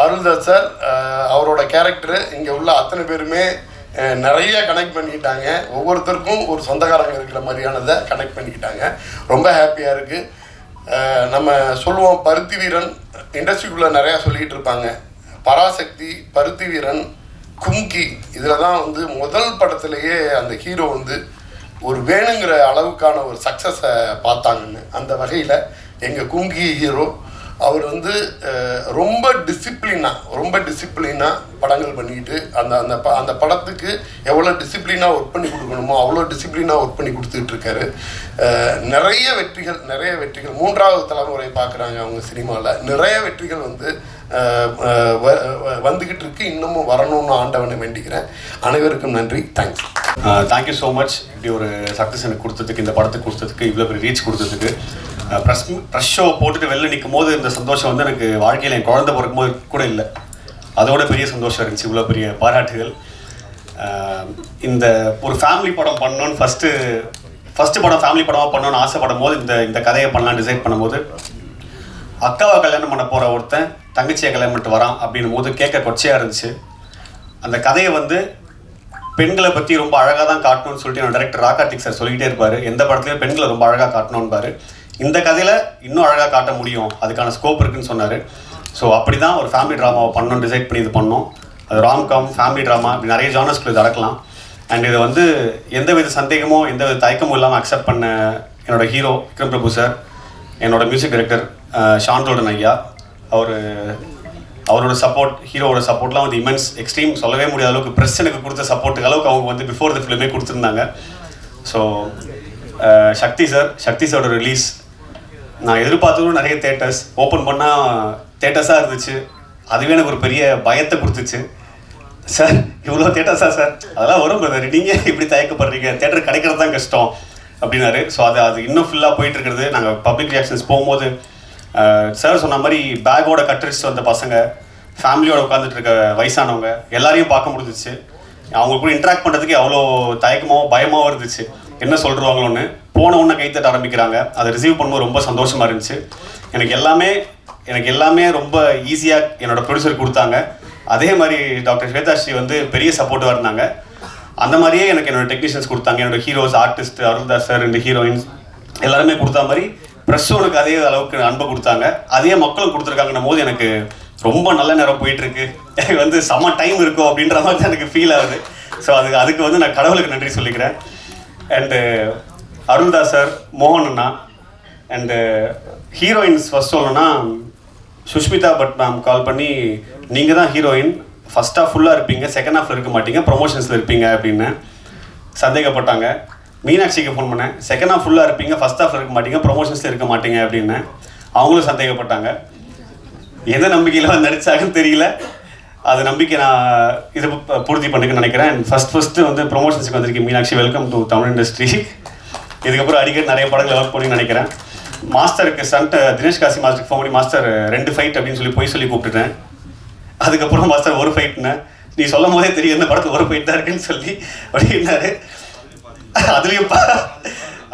அருள்தாஸ் சார் அவரோட கேரக்டரு இங்கே உள்ள அத்தனை பேருமே நிறைய கனெக்ட் பண்ணிக்கிட்டாங்க. ஒவ்வொருத்தருக்கும் ஒரு சொந்தக்காரங்க இருக்கிற மாதிரியானதை கனெக்ட் பண்ணிக்கிட்டாங்க. ரொம்ப ஹாப்பியாக இருக்குது. நம்ம சொல்லுவோம் பருத்தி வீரன், இண்டஸ்ட்ரிக்குள்ளே நிறையா சொல்லிகிட்டு இருப்பாங்க. பராசக்தி, பருத்தி வீரன், கும்கி, இதில் தான் வந்து முதல் படத்துலேயே அந்த ஹீரோ வந்து ஒரு வேணுங்கிற அளவுக்கான ஒரு சக்ஸஸை பார்த்தாங்கன்னு. அந்த வகையில் எங்கள் கும்கி ஹீரோ அவர் வந்து ரொம்ப டிசிப்ளினாக படங்கள் பண்ணிக்கிட்டு அந்த படத்துக்கு எவ்வளோ டிசிப்ளினாக ஒர்க் பண்ணி கொடுக்கணுமோ அவ்வளோ டிசிப்ளினாக ஒர்க் பண்ணி கொடுத்துக்கிட்டு இருக்காரு. நிறைய வெற்றிகள் 3வது தலைமுறை பார்க்குறாங்க அவங்க சினிமாவில். நிறைய வெற்றிகள் வந்து வந்துக்கிட்டு இருக்கு. இன்னமும் வரணும்னு ஆண்டவனை வேண்டிக்கிறேன். அனைவருக்கும் நன்றி. தேங்க்ஸ். Thank you so much. இப்படி ஒரு சக்ஸஸ் எனக்கு கொடுத்ததுக்கு, இந்த படத்துக்கு கொடுத்ததுக்கு, இவ்வளோ பெரிய ரீச் கொடுத்ததுக்கு. ப்ரெஸ் ஷோ போட்டுட்டு வெளில நிற்கும் போது இந்த சந்தோஷம் வந்து எனக்கு வாழ்க்கையில் என் குழந்தை பிறக்கும் போது கூட இல்லை. அதோட பெரிய சந்தோஷம் இருந்துச்சு. இவ்வளோ பெரிய பாராட்டுகள். இந்த ஒரு ஃபேமிலி படம் பண்ணணும்னு ஃபஸ்ட்டு படம் ஃபேமிலி படமாக பண்ணணும்னு ஆசைப்படும் போது இந்த கதையை பண்ணலாம் டிசைட் பண்ணும்போது, அக்காவை கல்யாணம் பண்ண போகிற ஒருத்தன் தங்கச்சியை கல்யாணம் பண்ணிட்டு வரான் அப்படின்னும் போது கேட்க கொச்சையாக இருந்துச்சு. அந்த கதையை வந்து பெண்களை பற்றி ரொம்ப அழகாக தான் காட்டணும்னு சொல்லிட்டு என்னோட டைரக்டர் ராகார்த்திக் சார் சொல்லிகிட்டே இருப்பார். எந்த படத்துலையும் பெண்களை ரொம்ப அழகாக காட்டணும்பாரு. இந்த கதையில் இன்னும் அழகாக காட்ட முடியும், அதுக்கான ஸ்கோப் இருக்குன்னு சொன்னார். ஸோ அப்படி தான் ஒரு ஃபேமிலி ட்ராமாவை பண்ணணும்னு டிசைட் பண்ணி இது பண்ணோம். அது ராம்காம், ஃபேமிலி ட்ராமா, இப்படி நிறைய ஜானர்ஸ்குள்ள இது அடக்கலாம். அண்ட் இதை வந்து எந்தவித சந்தேகமோ எந்தவித தயக்கமும் இல்லாமல் அக்செப்ட் பண்ண என்னோடய ஹீரோ விக்ரம் பிரபு சார், என்னோட மியூசிக் டைரக்டர் ஷான்ரோடன் ஐயா, அவரோட சப்போர்ட், ஹீரோவோட சப்போர்ட்லாம் வந்து இமென்ஸ், எக்ஸ்ட்ரீம், சொல்லவே முடியாத அளவுக்கு ப்ரெஸ் எனக்கு கொடுத்த சப்போர்ட்டுக்கு அளவுக்கு அவங்க வந்து பிஃபோர் த ஃபிலிமே கொடுத்துருந்தாங்க. ஸோ சக்தி சாரோட ரிலீஸ் நான் எதிர்பார்த்ததும் நிறைய தேட்டர்ஸ் ஓப்பன் பண்ணால் தேட்டர்ஸாக இருந்துச்சு. அதுவே எனக்கு ஒரு பெரிய பயத்தை கொடுத்துச்சு. சார் இவ்வளோ தேட்டர்ஸா சார், அதெல்லாம் வரும் பிரதர், நீங்கள் இப்படி தயக்கப்படுறீங்க, தேட்டர் கிடைக்கிறது தான் கஷ்டம் அப்படின்னாரு. ஸோ அது இன்னும் ஃபுல்லாக போயிட்டுருக்கிறது. நாங்கள் பப்ளிக் ரியாக்ஷன்ஸ் போகும்போது சார் சொன்ன மாதிரி பேக்கோட கட்டடிச்சு வந்த பசங்க, ஃபேமிலியோட உட்காந்துட்டு இருக்க வயசானவங்க எல்லாரையும் பார்க்க முடிஞ்சிச்சு. அவங்க கூட இன்ட்ராக்ட் பண்ணுறதுக்கு அவ்வளோ தயக்கமாகவும் பயமாகவும் இருந்துச்சு. என்ன சொல்லிடுவாங்களோன்னு போன உடனே கைத்தட்ட ஆரம்பிக்கிறாங்க. அதை ரிசீவ் பண்ணும்போது ரொம்ப சந்தோஷமாக இருந்துச்சு. எனக்கு எல்லாமே ரொம்ப ஈஸியாக என்னோட ப்ரொடியூசர் கொடுத்தாங்க. அதே மாதிரி டாக்டர் ஸ்வேதாஸ்ரீ வந்து பெரிய சப்போர்ட்டாக இருந்தாங்க. அந்த மாதிரியே எனக்கு என்னோட டெக்னீஷியன்ஸ் கொடுத்தாங்க. என்னோட heroes, artist Aruldas sir, 2 heroines எல்லாருமே கொடுத்த மாதிரி ப்ரெஸ்ஸும் எனக்கு அதே அளவுக்கு அன்பை கொடுத்தாங்க. அதே மக்களும் கொடுத்துருக்காங்கன்னும் போது எனக்கு ரொம்ப நல்ல நேரம் போயிட்டுருக்கு. எனக்கு வந்து செம்ம டைம் இருக்கும் அப்படின்ற மாதிரி தான் எனக்கு ஃபீல் ஆகுது. ஸோ அதுக்கு வந்து நான் கடவுளுக்கு நன்றி சொல்லிக்கிறேன். அண்டு அருள்தாஸ் சார், மோகன் அண்ணா, அண்டு ஹீரோயின்ஸ் ஃபர்ஸ்ட் சொல்லணும்னா சுஷ்மிதா பட் மேம் கால் பண்ணி, நீங்கள் தான் ஹீரோயின், ஃபர்ஸ்ட் ஹாஃப் ஃபுல்லாக இருப்பீங்க, செகண்ட் ஹாஃபில் இருக்க மாட்டீங்க, ப்ரொமோஷன்ஸில் இருப்பீங்க அப்படின்னு சந்தேகப்பட்டாங்க. மீனாட்சிக்கு ஃபோன் பண்ணேன், செகண்ட் ஹாஃப் ஃபுல்லாக இருப்பீங்க, ஃபர்ஸ்ட் ஹாஃபில் இருக்க மாட்டீங்க, ப்ரொமோஷன்ஸில் இருக்க மாட்டீங்க அப்படின்னு. அவங்களும் சந்தேகப்பட்டாங்க. எந்த நம்பிக்கையில் வந்து நடிச்சாங்கன்னு தெரியல. அது நம்பிக்கை நான் இது பூர்த்தி பண்ணிக்க நினைக்கிறேன். அண்ட் ஃபஸ்ட்டு வந்து ப்ரொமோஷன்ஸுக்கு வந்திருக்கேன் Meenakshi. Welcome to Tamil industry. இதுக்கப்புறம் அடிக்கடி நிறைய படங்கள் ஒர்க் பண்ணி நினைக்கிறேன். மாஸ்டருக்கு தினேஷ் காசி மாஸ்டருக்கு ஃபோன் பண்ணி மாஸ்டர் 2 ஃபைட் அப்படின்னு சொல்லி கூப்பிட்டுட்டேன். அதுக்கப்புறம் மாஸ்டர் 1 ஃபைட்னு நீ சொல்லும் போதே தெரியும் இந்த படத்தில் 1 ஃபைட் தான் இருக்குன்னு சொல்லி அப்படின்னாரு. அதுலேயும்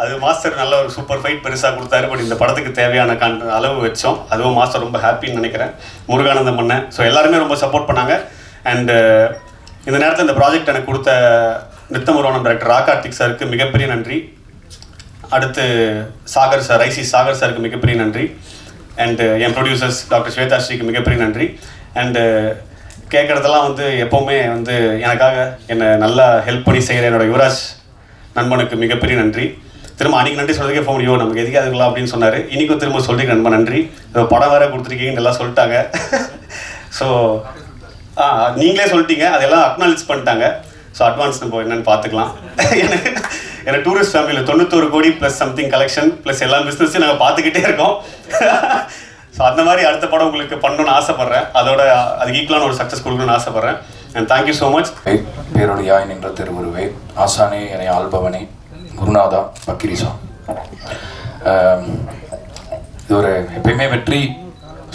அது மாஸ்டர் நல்ல ஒரு சூப்பர் ஃபைட் பெருசாக கொடுத்தாரு. பட் இந்த படத்துக்கு தேவையான அளவு வச்சோம். அதுவும் மாஸ்டர் ரொம்ப ஹாப்பின்னு நினைக்கிறேன். முருகானந்தம் பண்ணேன். ஸோ எல்லாருமே ரொம்ப சப்போர்ட் பண்ணாங்க. அண்டு இந்த நேரத்தில் இந்த ப்ராஜெக்ட் எனக்கு கொடுத்த நித்தமுருவானம் டைரக்டர் ராகார்த்திக் சாருக்கு மிகப்பெரிய நன்றி. அடுத்து சாகர் சார், சாகர் சாருக்கு மிகப்பெரிய நன்றி. அண்டு என் ப்ரொடியூசர்ஸ் டாக்டர் ஸ்வேதாஸ்ரீக்கு மிகப்பெரிய நன்றி. அண்டு கேட்குறதெல்லாம் வந்து எப்போவுமே வந்து எனக்காக என்னை நல்லா ஹெல்ப் பண்ணி செய்கிற என்னோட யுவராஜ் நண்பனுக்கு மிகப்பெரிய நன்றி. திரும்ப அன்றைக்கி நன்றி சொல்கிறதுக்கே ஃபோன் முடியும் நமக்கு எதுக்கு அதுக்கலாம் அப்படின்னு சொன்னார். இன்றைக்கும் திரும்ப சொல்லிட்டு ரொம்ப நன்றி. படம் வேறு கொடுத்துருக்கீங்கன்னு எல்லாம் சொல்லிட்டாங்க. ஸோ நீங்களே சொல்லிட்டீங்க, அதெல்லாம் அக்னாலேஜ் பண்ணிட்டாங்க. ஸோ அட்வான்ஸ் நம்ம என்னென்னு பார்த்துக்கலாம். எனக்கு டூரிஸ்ட் ஃபேமிலியில் 91 கோடி ப்ளஸ் சம்திங் கலெக்ஷன் ப்ளஸ் எல்லா பிஸ்னஸையும் நாங்கள் பார்த்துக்கிட்டே இருக்கோம். ஸோ அந்த மாதிரி அடுத்த படம் உங்களுக்கு பண்ணணும்னு ஆசைப்பட்றேன். அதோட அதுக்கு ஈக்குவலான ஒரு சக்ஸஸ் கொடுக்கணும்னு ஆசைப்பட்றேன். And thank you so much. பேரொழியாய் நின்ற திருவுருவே ஆசானே என்னை ஆள்பவனே குருநாதா பக்கிரிசா. இது ஒரு எப்பயுமே வெற்றி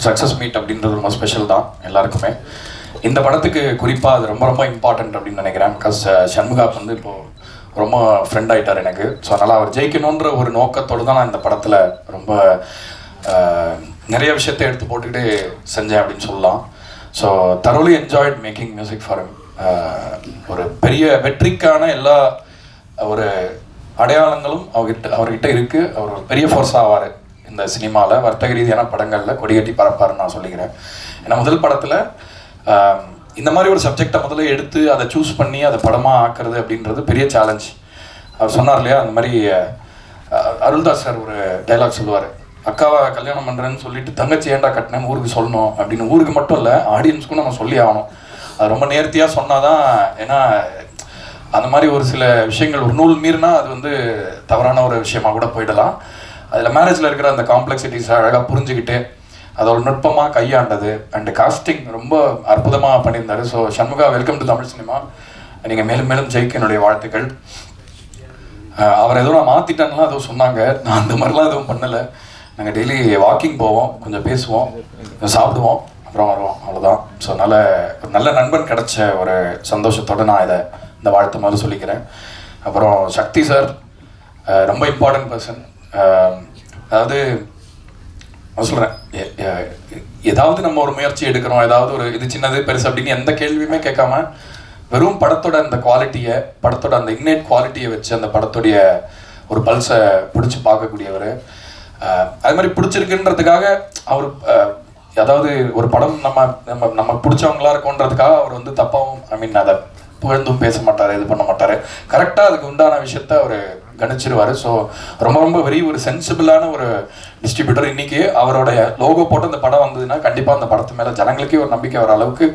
சக்ஸஸ் மீட் அப்படின்றது ரொம்ப ஸ்பெஷல் தான் எல்லாருக்குமே. இந்த படத்துக்கு குறிப்பாக அது ரொம்ப ரொம்ப இம்பார்ட்டண்ட் அப்படின்னு நினைக்கிறேன். பிகாஸ் சண்முகா வந்து இப்போது ரொம்ப ஃப்ரெண்ட் ஆகிட்டார் எனக்கு. ஸோ அதனால் அவர் ஜெயிக்கணுன்ற ஒரு நோக்கத்தோடு தான் நான் இந்த படத்தில் ரொம்ப நிறைய விஷயத்தை எடுத்து போட்டுக்கிட்டு செஞ்சேன் அப்படின்னு சொல்லலாம். So தரோலி enjoyed making music for him. ஒரு பெரிய வெற்றிக்கான எல்லா ஒரு அடையாளங்களும் அவர்கிட்ட இருக்குது. அவர் ஒரு பெரிய ஃபோர்ஸ் ஆவார் இந்த சினிமாவில். வர்த்தக ரீதியான படங்களில் கொடிகட்டி பறப்பாருன்னு நான் சொல்லிக்கிறேன். ஏன்னா முதல் படத்தில் இந்த மாதிரி ஒரு சப்ஜெக்டை முதல்ல எடுத்து அதை சூஸ் பண்ணி அதை படமாக ஆக்குறது அப்படின்றது பெரிய சேலஞ்ச். அவர் சொன்னார் இல்லையா, அந்த மாதிரி அருள்தாஸ் சார் ஒரு டைலாக் சொல்லுவார், அக்காவை கல்யாணம் பண்ணுறேன்னு சொல்லிட்டு தங்கச்சி ஏண்டா கட்டினேன்னு ஊருக்கு சொல்லணும் அப்படின்னு. ஊருக்கு மட்டும் இல்லை, ஆடியன்ஸுக்கும் நம்ம சொல்லி ஆகணும். அது ரொம்ப நேர்த்தியாக சொன்னால் தான். ஏன்னா அந்த மாதிரி ஒரு சில விஷயங்கள் ஒரு நூல் மீறினா அது வந்து தவறான ஒரு விஷயமா கூட போயிடலாம். அதில் மேரேஜில் இருக்கிற அந்த காம்ப்ளெக்சிட்டிஸை அழகாக புரிஞ்சுக்கிட்டு அதோட நுட்பமாக கையாண்டது. அண்டு காஸ்டிங் ரொம்ப அற்புதமாக பண்ணியிருந்தாரு. So Shanmuga, welcome to Tamil cinema. நீங்கள் மேலும் மேலும் ஜெயிக்க என்னுடைய வாழ்த்துக்கள். அவர் எதுவும் நான் மாற்றிட்டேன்னா எதுவும் சொன்னாங்க. நான் அந்த மாதிரிலாம் எதுவும் பண்ணலை. நாங்கள் டெய்லி வாக்கிங் போவோம், கொஞ்சம் பேசுவோம், கொஞ்சம் சாப்பிடுவோம், அப்புறம் வருவோம், அவ்வளோதான். ஸோ ஒரு நல்ல நண்பன் கிடைச்ச ஒரு சந்தோஷத்தோடு நான் இந்த வாழ்த்து மாதிரி சொல்லிக்கிறேன். அப்புறம் சக்தி சார் ரொம்ப இம்பார்ட்டன்ட் பர்சன். அதாவது நான் சொல்கிறேன், ஏதாவது நம்ம ஒரு முயற்சி எடுக்கிறோம், ஏதாவது ஒரு இது சின்னது பெருசு அப்படின்னு எந்த கேள்வியுமே கேட்காம வெறும் படத்தோட அந்த குவாலிட்டியை, படத்தோட அந்த இக்னேட் குவாலிட்டியை வச்சு அந்த படத்துடைய ஒரு பல்ஸை பிடிச்சி பார்க்கக்கூடியவர். அது மாதிரி பிடிச்சிருக்குன்றதுக்காக அவர் அதாவது ஒரு படம் நம்ம பிடிச்சவங்களா இருக்கோன்றதுக்காக அவர் வந்து தப்பாகவும் அதை புகழ்ந்தும் பேச மாட்டார், இது பண்ண மாட்டார். கரெக்டாக அதுக்கு உண்டான விஷயத்த அவர் கணிச்சிருவார். ஸோ ரொம்ப ரொம்ப வெரி ஒரு சென்சிபிளான ஒரு டிஸ்ட்ரிபியூட்டர். இன்றைக்கி அவரோட லோகோ போட்டு அந்த படம் வந்ததுன்னா கண்டிப்பாக அந்த படத்து மேலே ஜனங்களுக்கே ஒரு நம்பிக்கை வர அளவுக்கு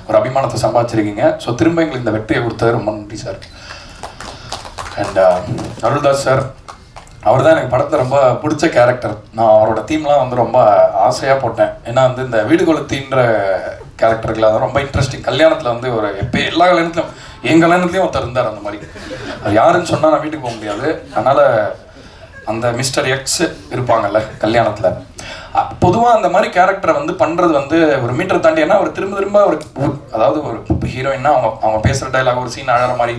ஒரு அபிமானத்தை சம்பாதிச்சிருக்கீங்க. ஸோ திரும்ப எங்களுக்கு இந்த வெற்றியை கொடுத்தது ரொம்ப நன்றி சார். அண்ட் அருள்தாஸ் சார், அவர் தான் எனக்கு படத்தை ரொம்ப பிடிச்ச கேரக்டர். நான் அவரோட தீம்லாம் வந்து ரொம்ப ஆசையாக போட்டேன். ஏன்னா வந்து இந்த வீடு கொளுத்தின்ற கேரக்டருக்குலாம் அது ரொம்ப இன்ட்ரெஸ்டிங். கல்யாணத்தில் வந்து ஒரு எல்லா கல்யாணத்துலையும் என் கல்யாணத்துலேயும் ஒருத்தர் இருந்தார் அந்த மாதிரி. அது யாருன்னு சொன்னால் நான் வீட்டுக்கு போக முடியாது. அதனால் அந்த மிஸ்டர் எக்ஸ் இருப்பாங்கல்ல கல்யாணத்தில், பொதுவாக அந்த மாதிரி கேரக்டரை வந்து பண்ணுறது வந்து ஒரு மீட்டரை தாண்டி. ஏன்னா அவர் திரும்ப திரும்ப அதாவது ஒரு ஹீரோயின்னா அவங்க பேசுகிற டைலாக் ஒரு சீன் அழகிற மாதிரி,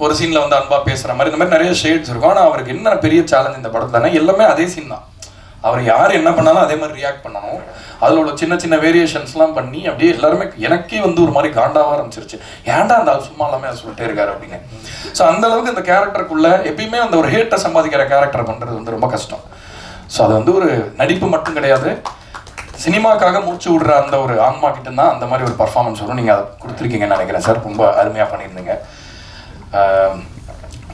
ஒரு சீனில் வந்து அன்பாக பேசுகிற மாதிரி, இந்த மாதிரி நிறைய ஷேட்ஸ் இருக்கும். ஆனால் அவருக்கு என்ன பெரிய சேலஞ்ச் இந்த படத்துலனா எல்லாமே அதே சீன் தான். அவர் யார் என்ன பண்ணாலும் அதே மாதிரி ரியாக்ட் பண்ணணும். அதில் உள்ள சின்ன சின்ன வேரியேஷன்ஸ்லாம் பண்ணி அப்படியே எல்லாருமே எனக்கே வந்து ஒரு மாதிரி காண்டாக ஆரம்பிச்சிருச்சு. ஏன்டா அந்த சும்மா எல்லாமே அதை சொல்லிட்டே இருக்காரு அப்படின்னு. ஸோ அந்த அளவுக்கு இந்த கேரக்டருக்குள்ள எப்பயுமே அந்த ஒரு ஹேட்டை சம்பாதிக்கிற கேரக்டர் பண்ணுறது வந்து ரொம்ப கஷ்டம். ஸோ அது வந்து ஒரு நடிப்பு மட்டும் கிடையாது, சினிமாக்காக மூச்சு விடுற அந்த ஒரு ஆன்மா கிட்ட தான் அந்த மாதிரி ஒரு பர்ஃபார்மன்ஸ் வரும். நீங்கள் அதை கொடுத்துருக்கீங்கன்னு நினைக்கிறேன் சார். ரொம்ப அருமையாக பண்ணியிருந்தீங்க.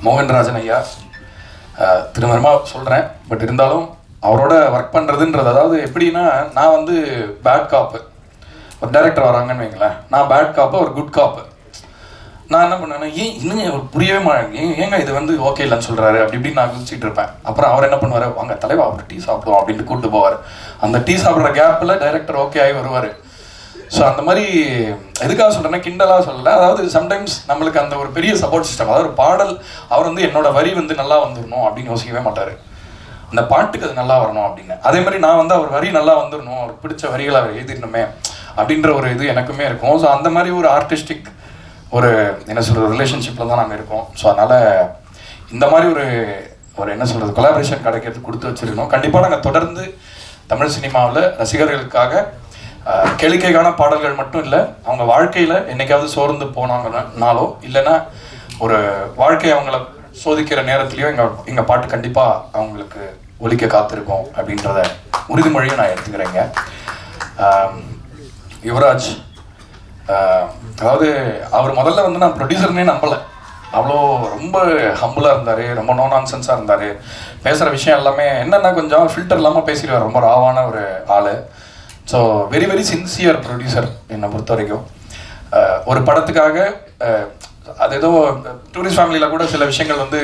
மோகன்ராஜன் ஐயா திருமணமாக சொல்கிறேன், பட் இருந்தாலும் அவரோட ஒர்க் பண்ணுறதுன்றது, அதாவது எப்படின்னா நான் வந்து பேட் காப்பு, ஒரு டைரக்டர் வராங்கன்னு வைங்களேன், நான் பேட் காப்பு, ஒரு குட் காப்பு. நான் என்ன பண்ணேன்னா இன்னும் அவர் புரியவே மாட்டேங்க, ஏங்க இது வந்து ஓகே இல்லைன்னு சொல்கிறாரு அப்படி இப்படின்னு நான் குதிச்சிட்டு இருப்பேன். அப்புறம் அவர் என்ன பண்ணுவார், வாங்க தலைவா அவர் டீ சாப்பிடுவோம் அப்படின்ட்டு கூப்பிட்டு போவார். அந்த டீ சாப்பிட்ற கேப்பில் டைரக்டர் ஓகே ஆகி வருவார். ஸோ அந்த மாதிரி எதுக்காக சொல்கிறேன்னா கிண்டலாக சொல்லலை, அதாவது சம்டைம்ஸ் நம்மளுக்கு அந்த ஒரு பெரிய சப்போர்ட் சிஸ்டம், அதாவது ஒரு பாடல் அவர் வந்து என்னோட வரி வந்து நல்லா வந்துடணும் அப்படின்னு யோசிக்கவே மாட்டார், அந்த பாட்டுக்கு அது நல்லா வரணும் அப்படின்னு. அதே மாதிரி நான் வந்து அவர் வரி நல்லா வந்துடணும், அவருக்கு பிடிச்ச வரிகளை அவர் எழுதிடணுமே அப்படின்ற ஒரு இது எனக்குமே இருக்கும். ஸோ அந்த மாதிரி ஒரு ஆர்டிஸ்டிக் ஒரு என்ன சொல்கிறது ரிலேஷன்ஷிப்பில் தான் நாங்கள் இருக்கோம். ஸோ அதனால் இந்த மாதிரி ஒரு என்ன சொல்கிறது கொலாபரேஷன் கிடைக்கிறதுக்கு கொடுத்து வச்சுருக்கணும். கண்டிப்பாக நாங்கள் தொடர்ந்து தமிழ் சினிமாவில் ரசிகர்களுக்காக கேளிக்கைக்கான பாடல்கள் மட்டும் இல்லை, அவங்க வாழ்க்கையில் என்னைக்காவது சோர்ந்து போனாங்கனாலோ இல்லைன்னா ஒரு வாழ்க்கையை அவங்கள சோதிக்கிற நேரத்துலையோ எங்கள் பாட்டு கண்டிப்பாக அவங்களுக்கு ஒலிக்க காத்திருக்கோம் அப்படின்றத உறுதிமொழியும் நான் எடுத்துக்கிறேங்க. யுவராஜ் அதாவது அவர் முதல்ல வந்து நான் ப்ரொடியூசர்னே நம்பலை, அவ்வளோ ரொம்ப ஹம்பிளாக இருந்தார், ரொம்ப நோ நான்சென்ஸாக இருந்தார், பேசுகிற விஷயம் எல்லாமே என்னென்னா கொஞ்சம் ஃபில்டர் இல்லாமல் பேசிடுவார், ரொம்ப ராவான ஒரு ஆள். So very very sincere producer என்னை பொறுத்த வரைக்கும். ஒரு படத்துக்காக அது ஏதோ டூரிஸ்ட் ஃபேமிலியில் கூட சில விஷயங்கள் வந்து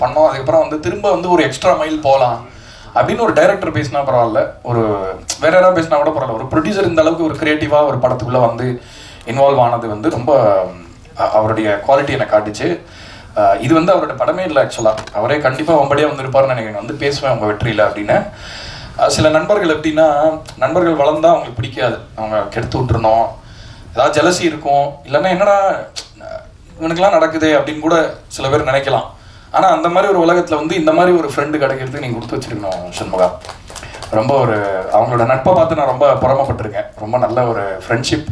பண்ணோம், அதுக்கப்புறம் வந்து திரும்ப வந்து ஒரு எக்ஸ்ட்ரா மைல் போகலாம் அப்படின்னு ஒரு டைரக்டர் பேசினா பரவாயில்ல, ஒரு வேற யாராவது பேசினா கூட பரவாயில்ல, ஒரு ப்ரொடியூசர் இந்த அளவுக்கு ஒரு க்ரியேட்டிவாக ஒரு படத்துக்குள்ளே வந்து இன்வால்வ் ஆனது வந்து ரொம்ப அவருடைய குவாலிட்டி எனக்கு காட்டுச்சு. இது வந்து அவரோட படமே இல்லை ஆக்சுவலாக, அவரே கண்டிப்பாக வம்படியாக வந்திருப்பாருன்னு நினைக்கிறேன், வந்து பேசுவேன் உங்கள் வெற்றியில் அப்படின்னு. சில நண்பர்கள் எப்படின்னா நண்பர்கள் வளர்ந்தா அவங்களுக்கு பிடிக்காது, அவங்க கெடுத்து விட்டுருணும், ஏதாவது ஜெலசி இருக்கும், இல்லைன்னா என்னடா இவனுக்கெல்லாம் நடக்குது அப்படின்னு கூட சில பேர் நினைக்கலாம். ஆனால் அந்த மாதிரி ஒரு உலகத்தில் வந்து இந்த மாதிரி ஒரு ஃப்ரெண்டு கிடைக்கிறதுக்கு நீங்கள் கொடுத்து வச்சிருக்கணும் சண்முகா. ரொம்ப ஒரு அவங்களோட நட்பை பார்த்து நான் ரொம்ப பொறாமப்பட்டிருக்கேன், ரொம்ப நல்ல ஒரு ஃப்ரெண்ட்ஷிப்.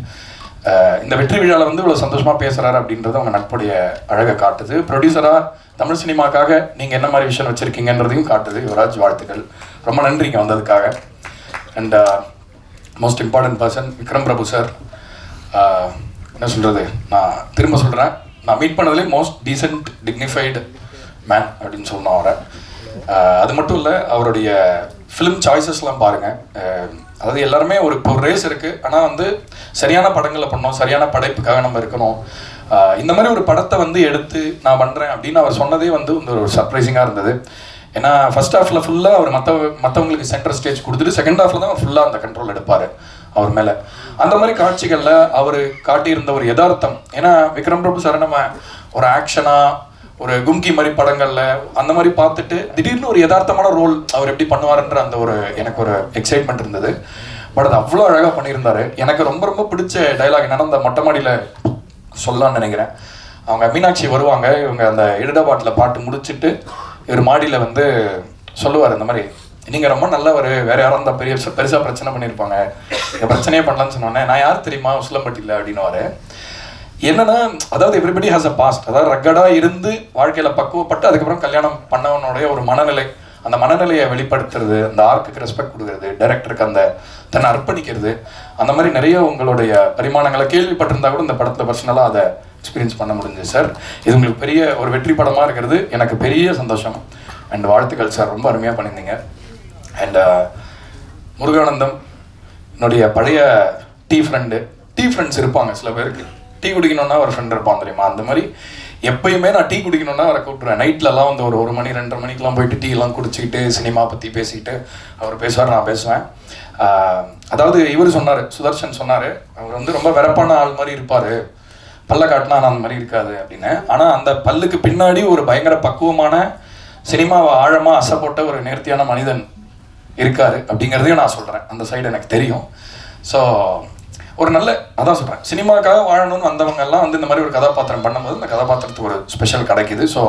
இந்த வெற்றி விழாவில் வந்து இவ்வளோ சந்தோஷமாக பேசுகிறாரு அப்படின்றது அவங்க நட்புடைய அழகை காட்டுது. ப்ரொடியூசராக தமிழ் சினிமாக்காக நீங்கள் என்ன மாதிரி விஷயம் வச்சுருக்கீங்கன்றதையும் காட்டுது. யுவராஜ் வாழ்த்துக்கள், ரொம்ப நன்றிங்க வந்ததுக்காக. And most important person Vikram Prabhu sir. என்ன சொல்கிறது, நான் திரும்ப சொல்கிறேன், நான் மீட் பண்ணதுலேயே மோஸ்ட் டீசென்ட் டிக்னிஃபைடு மேன் அப்படின்னு சொல்லணும் அவரை. அது மட்டும் இல்லை, அவருடைய ஃபிலிம் சாய்ஸஸ்லாம் பாருங்கள். அதாவது எல்லாருமே ஒரு ரேஸ் இருக்குது, ஆனால் வந்து சரியான படங்களை பண்ணோம், சரியான படைப்புக்காக நம்ம இருக்கணும். இந்த மாதிரி ஒரு படத்தை வந்து எடுத்து நான் பண்ணுறேன் அப்படின்னு அவர் சொன்னதே வந்து ஒரு சர்ப்ரைசிங்காக இருந்தது. ஏன்னா ஃபர்ஸ்ட் ஹாஃபில் ஃபுல்லாக அவர் மற்றவங்களுக்கு சென்டர் ஸ்டேஜ் கொடுத்துட்டு செகண்ட் ஹாஃபில் தான் ஃபுல்லாக அந்த கண்ட்ரோல் எடுப்பார் அவர் மேலே. அந்த மாதிரி காட்சிகளில் அவர் காட்டியிருந்த ஒரு யதார்த்தம், ஏன்னா விக்ரம் பிரபு சார் நம்ம ஒரு ஆக்ஷனாக ஒரு கும்கி மாதிரி படங்களில் அந்த மாதிரி பார்த்துட்டு திடீர்னு ஒரு யதார்த்தமான ரோல் அவர் எப்படி பண்ணுவாருன்ற அந்த ஒரு எனக்கு ஒரு எக்ஸைட்மெண்ட் இருந்தது. பட் அது அவ்வளோ அழகாக பண்ணியிருந்தாரு. எனக்கு ரொம்ப ரொம்ப பிடிச்ச டைலாக் என்னன்னா, அந்த மொட்டை மாடியில் சொல்லலான்னு நினைக்கிறேன். அவங்க மீனாட்சி வருவாங்க, இவங்க அந்த இடுடபாட்டில் பாட்டு முடிச்சுட்டு இவர் மாடியில் வந்து சொல்லுவார், இந்த மாதிரி நீங்கள் ரொம்ப நல்லவர், வேற யாரும் இருந்தால் பெருசாக பிரச்சனை பண்ணியிருப்பாங்க, இந்த பிரச்சனையே பண்ணலான்னு சொன்னோன்னே நான் யார் தெரியுமா உசிலம்பட்டியில் அப்படின்னுவாரு. என்னன்னா, அதாவது எவ்ரிபடி ஹாஸ் அ பாஸ்ட், அதாவது ரக்கடாக இருந்து வாழ்க்கையில் பக்குவப்பட்டு அதுக்கப்புறம் கல்யாணம் பண்ணவனுடைய ஒரு மனநிலை, அந்த மனநிலையை வெளிப்படுத்துறது, அந்த ஆர்க்குக்கு ரெஸ்பெக்ட் கொடுக்கறது, டைரக்டருக்கு அந்த தன்னை அர்ப்பணிக்கிறது, அந்த மாதிரி நிறைய உங்களுடைய பரிமாணங்களை கேள்விப்பட்டிருந்தா கூட இந்த படத்தில் பர்சனலாக அதை எக்ஸ்பீரியன்ஸ் பண்ண முடிஞ்சு சார். இது உங்களுக்கு பெரிய ஒரு வெற்றி படமாக இருக்கிறது எனக்கு பெரிய சந்தோஷம். அண்ட் வாழ்த்துக்கள் சார், ரொம்ப அருமையாக பண்ணியிருந்தீங்க. அண்ட் முருகானந்தம் என்னுடைய பழைய டீ ஃப்ரெண்ட்ஸ் இருப்பாங்க சில பேருக்கு, டீ குடிக்கணும்னா ஒரு ஃப்ரெண்ட் இருப்பான் தெரியுமா, அந்த மாதிரி எப்பயுமே நான் டீ குடிக்கணும்னா அவரை கூப்பிட்டுருவேன். நைட்லலாம் வந்து ஒரு மணி 2:30 மணிக்கெலாம் போயிட்டு டீ எல்லாம் குடிச்சிக்கிட்டு சினிமா பற்றி பேசிக்கிட்டு அவர் பேசுவார், நான் பேசுவேன். அதாவது இவர் சொன்னார், சுதர்ஷன் சொன்னார், அவர் வந்து ரொம்ப வெறப்பான ஆள் மாதிரி இருப்பார், பல்ல காட்டினா அந்த மாதிரி இருக்காது அப்படின்னு. ஆனால் அந்த பல்லுக்கு பின்னாடி ஒரு பயங்கர பக்குவமான சினிமாவை ஆழமாக அசை போட்ட ஒரு நேர்த்தியான மனிதன் இருக்காரு அப்படிங்கிறதையும் நான் சொல்கிறேன். அந்த சைடு எனக்கு தெரியும். ஸோ ஒரு நல்ல அதான் சொல்கிறேன், சினிமாக்காக வாழணும்னு வந்தவங்க எல்லாம் வந்து இந்த மாதிரி ஒரு கதாபாத்திரம் பண்ணும்போது இந்த கதாபாத்திரத்துக்கு ஒரு ஸ்பெஷல் கிடைக்குது. ஸோ